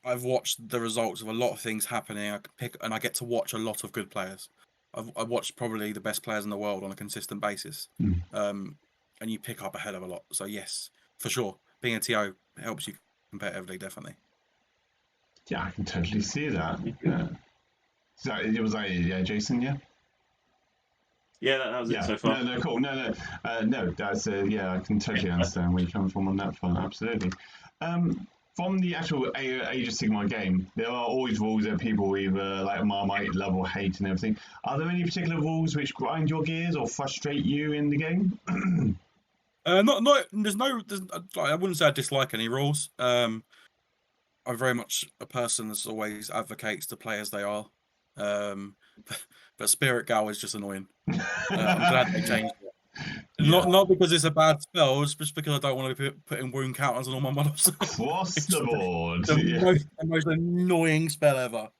I've watched the results of a lot of things happening. I can pick, and I get to watch a lot of good players. I've watched probably the best players in the world on a consistent basis. And you pick up a hell of a lot. So yes, for sure, being a TO helps you competitively, definitely. Yeah, I can totally see that. Yeah. So it was Jason, yeah. Yeah, that was it so far. No, cool. No, that's I can totally understand where you're coming from on that front. Absolutely. From the actual Age of Sigmar game, there are always rules that people either like Marmite, love, or hate, and everything. Are there any particular rules which grind your gears or frustrate you in the game? There's I wouldn't say I dislike any rules. I'm very much a person that's always advocates to play as they are. But Spirit Gal is just annoying. I'm glad they changed it. Not because it's a bad spell, it's just because I don't want to be putting wound counters on all my models. Across the board. The most annoying spell ever.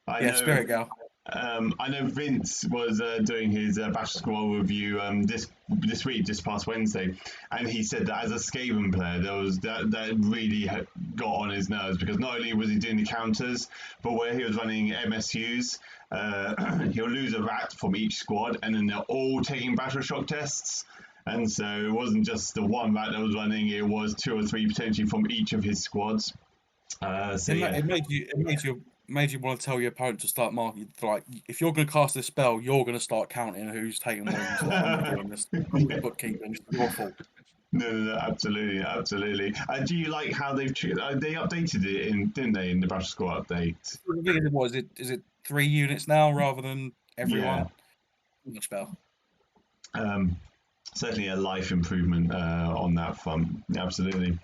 I know, Spirit Gal. I know Vince was doing his Battle Scroll review this week, just past Wednesday, and he said that as a Skaven player, that really got on his nerves, because not only was he doing the counters, but where he was running MSUs, he'll lose a rat from each squad, and then they're all taking battle shock tests. And so it wasn't just the one rat that was running; it was 2 or 3 potentially from each of his squads. It made you want to tell your opponent to start marking. Like, if you're going to cast this spell, you're going to start counting who's taking wounds. Like, I'm not doing this. I'm the bookkeeper. It's your fault. No, absolutely. Do you like how they updated it didn't they, in the Battle Squad update? Is it 3 units now rather than everyone? Much better. Certainly a life improvement on that front. Absolutely.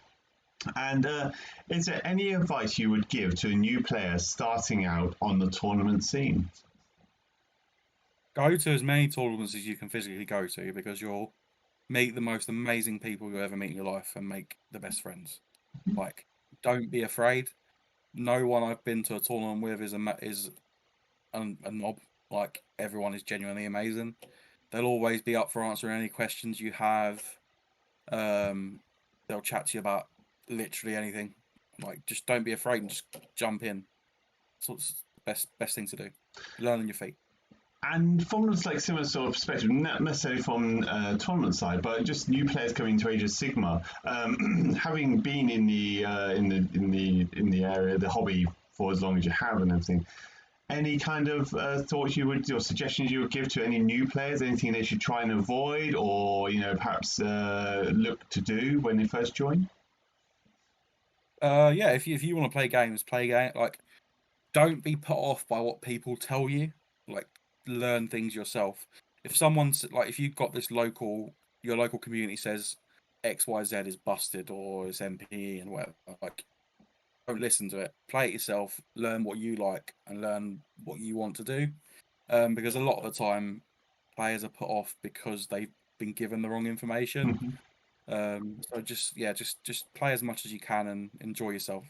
And is there any advice you would give to a new player starting out on the tournament scene? Go to as many tournaments as you can physically go to, because you'll meet the most amazing people you'll ever meet in your life and make the best friends. Like, don't be afraid. No one I've been to a tournament with is a knob. Like, everyone is genuinely amazing. They'll always be up for answering any questions you have. They'll chat to you about literally anything. Like, just don't be afraid and just jump in. It's the best thing to do. Learn on your feet. And from like similar sort of perspective, not necessarily from tournament side, but just new players coming to Age of Sigmar, having been in the area, the hobby for as long as you have and everything. Any kind of thoughts or suggestions you would give to any new players? Anything they should try and avoid, or perhaps look to do when they first join? If you want to play games, like, don't be put off by what people tell you. Like, learn things yourself. If someone's like, if you've got your local community says XYZ is busted or it's MPE and whatever, like, don't listen to it. Play it yourself. Learn what you like and learn what you want to do. Because a lot of the time, players are put off because they've been given the wrong information. So just play as much as you can and enjoy yourself.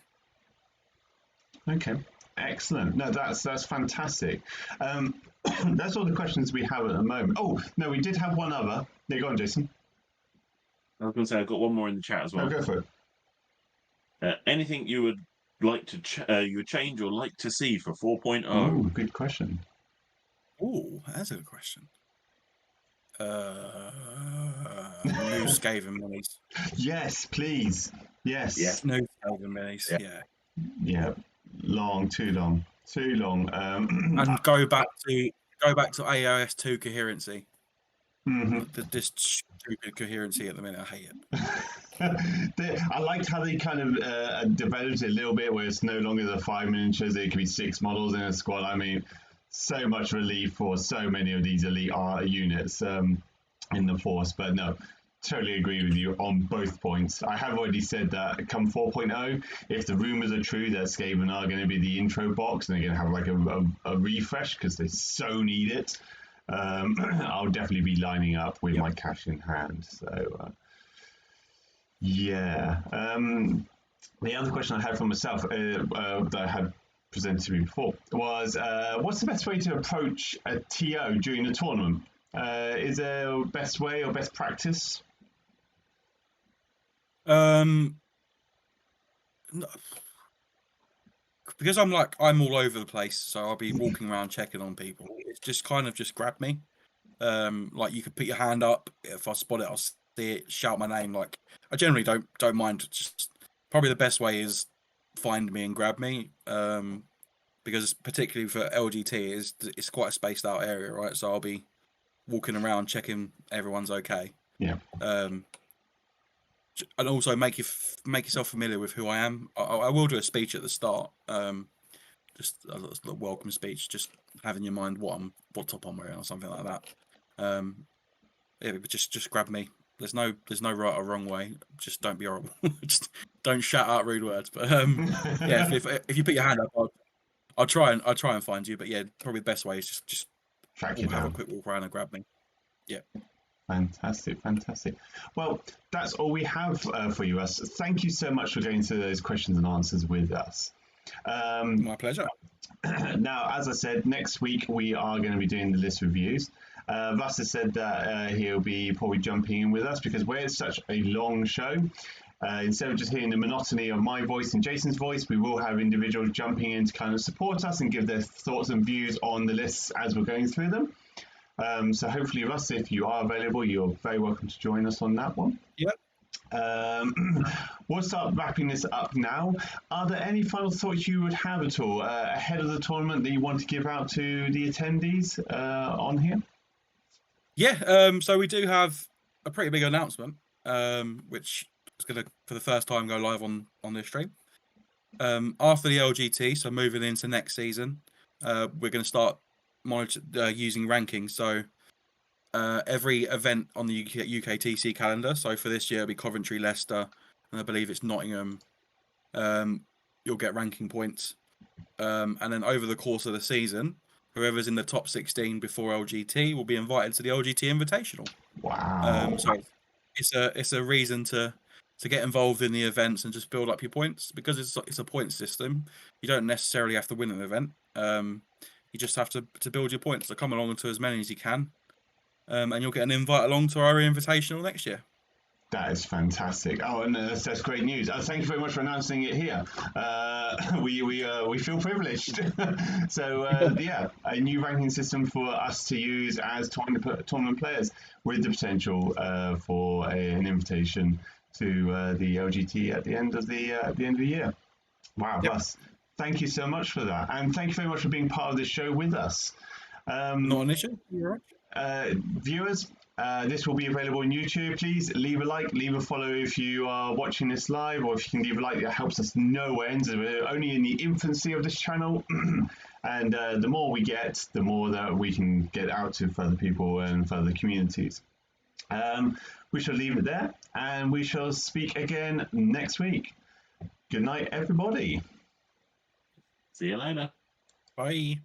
Okay, excellent. No, that's fantastic. That's all the questions we have at the moment. Oh no, we did have one other. Yeah, go on, Jason. I was going to say I've got one more in the chat as well. No, go for it. Anything you would like to you would change or like to see for 4.0? Oh, good question. Oh, that's a good question. New Skaven minis. Yes, please. Yes. New Skaven minis. Yeah. Too long. And go back to AoS 2 coherency. This stupid coherency at the minute. I hate it. I liked how they kind of developed it a little bit, where it's no longer the 5 miniatures. It could be 6 models in a squad. I mean, so much relief for so many of these elite units in the force. But no, totally agree with you on both points. I have already said that come 4.0, if the rumors are true that Skaven are going to be the intro box and they're going to have like a refresh because they so need it, I'll definitely be lining up with my cash in hand. So the other question I had for myself that I had presented to me before was, what's the best way to approach a TO during the tournament? Is there a best way or best practice? No, because I'm all over the place, so I'll be walking around checking on people. It's just grab me. Like, you could put your hand up. If I spot it, I'll see it, shout my name. Like, I generally don't mind. Just probably the best way is find me and grab me. because particularly for LGT, it's quite a spaced out area, right? So I'll be walking around checking everyone's okay. Yeah. And also make yourself familiar with who I am. I will do a speech at the start, just a little welcome speech, just have in your mind what top I'm wearing or something like that. Yeah, but just grab me. There's no right or wrong way. Just don't be horrible. Just don't shout out rude words. But yeah, if you put your hand up, I'll try and find you. But yeah, probably the best way is just track you have down. a quick walk around and grab me. Yeah. Fantastic. Well, that's all we have for you, Russ. Thank you so much for going through those questions and answers with us. My pleasure. Now, as I said, next week we are going to be doing the list reviews. Russ has said that he'll be probably jumping in with us because we're such a long show. Instead of just hearing the monotony of my voice and Jason's voice, we will have individuals jumping in to kind of support us and give their thoughts and views on the lists as we're going through them. So hopefully, Russ, if you are available, you're very welcome to join us on that one. Yep. We'll start wrapping this up now. Are there any final thoughts you would have at all ahead of the tournament that you want to give out to the attendees on here? Yeah, so we do have a pretty big announcement, which is going to, for the first time, go live on this stream. After the LGT, so moving into next season, we're going to start using rankings. So every event on the UKTC calendar, so for this year it'll be Coventry, Leicester, and I believe it's Nottingham, you'll get ranking points. And then over the course of the season, whoever's in the top 16 before LGT will be invited to the LGT Invitational. Wow. So it's a reason to get involved in the events and just build up your points, because it's a point system. You don't necessarily have to win an event. You just have to build your points. So come along to as many as you can, and you'll get an invite along to our Invitational next year. That is fantastic. Oh, and that's great news. Thank you very much for announcing it here. We feel privileged. So yeah, a new ranking system for us to use as tournament players, with the potential for an invitation to the LGT at the end of the year. Wow, Yep. Russ, thank you so much for that, and thank you very much for being part of this show with us. Not an issue. You're right. Viewers, this will be available on YouTube. Please leave a like, leave a follow if you are watching this live, or if you can leave a like, that helps us no end. We're only in the infancy of this channel, and the more we get, the more that we can get out to further people and further communities. We shall leave it there, and we shall speak again next week. Good night, everybody. See you later. Bye.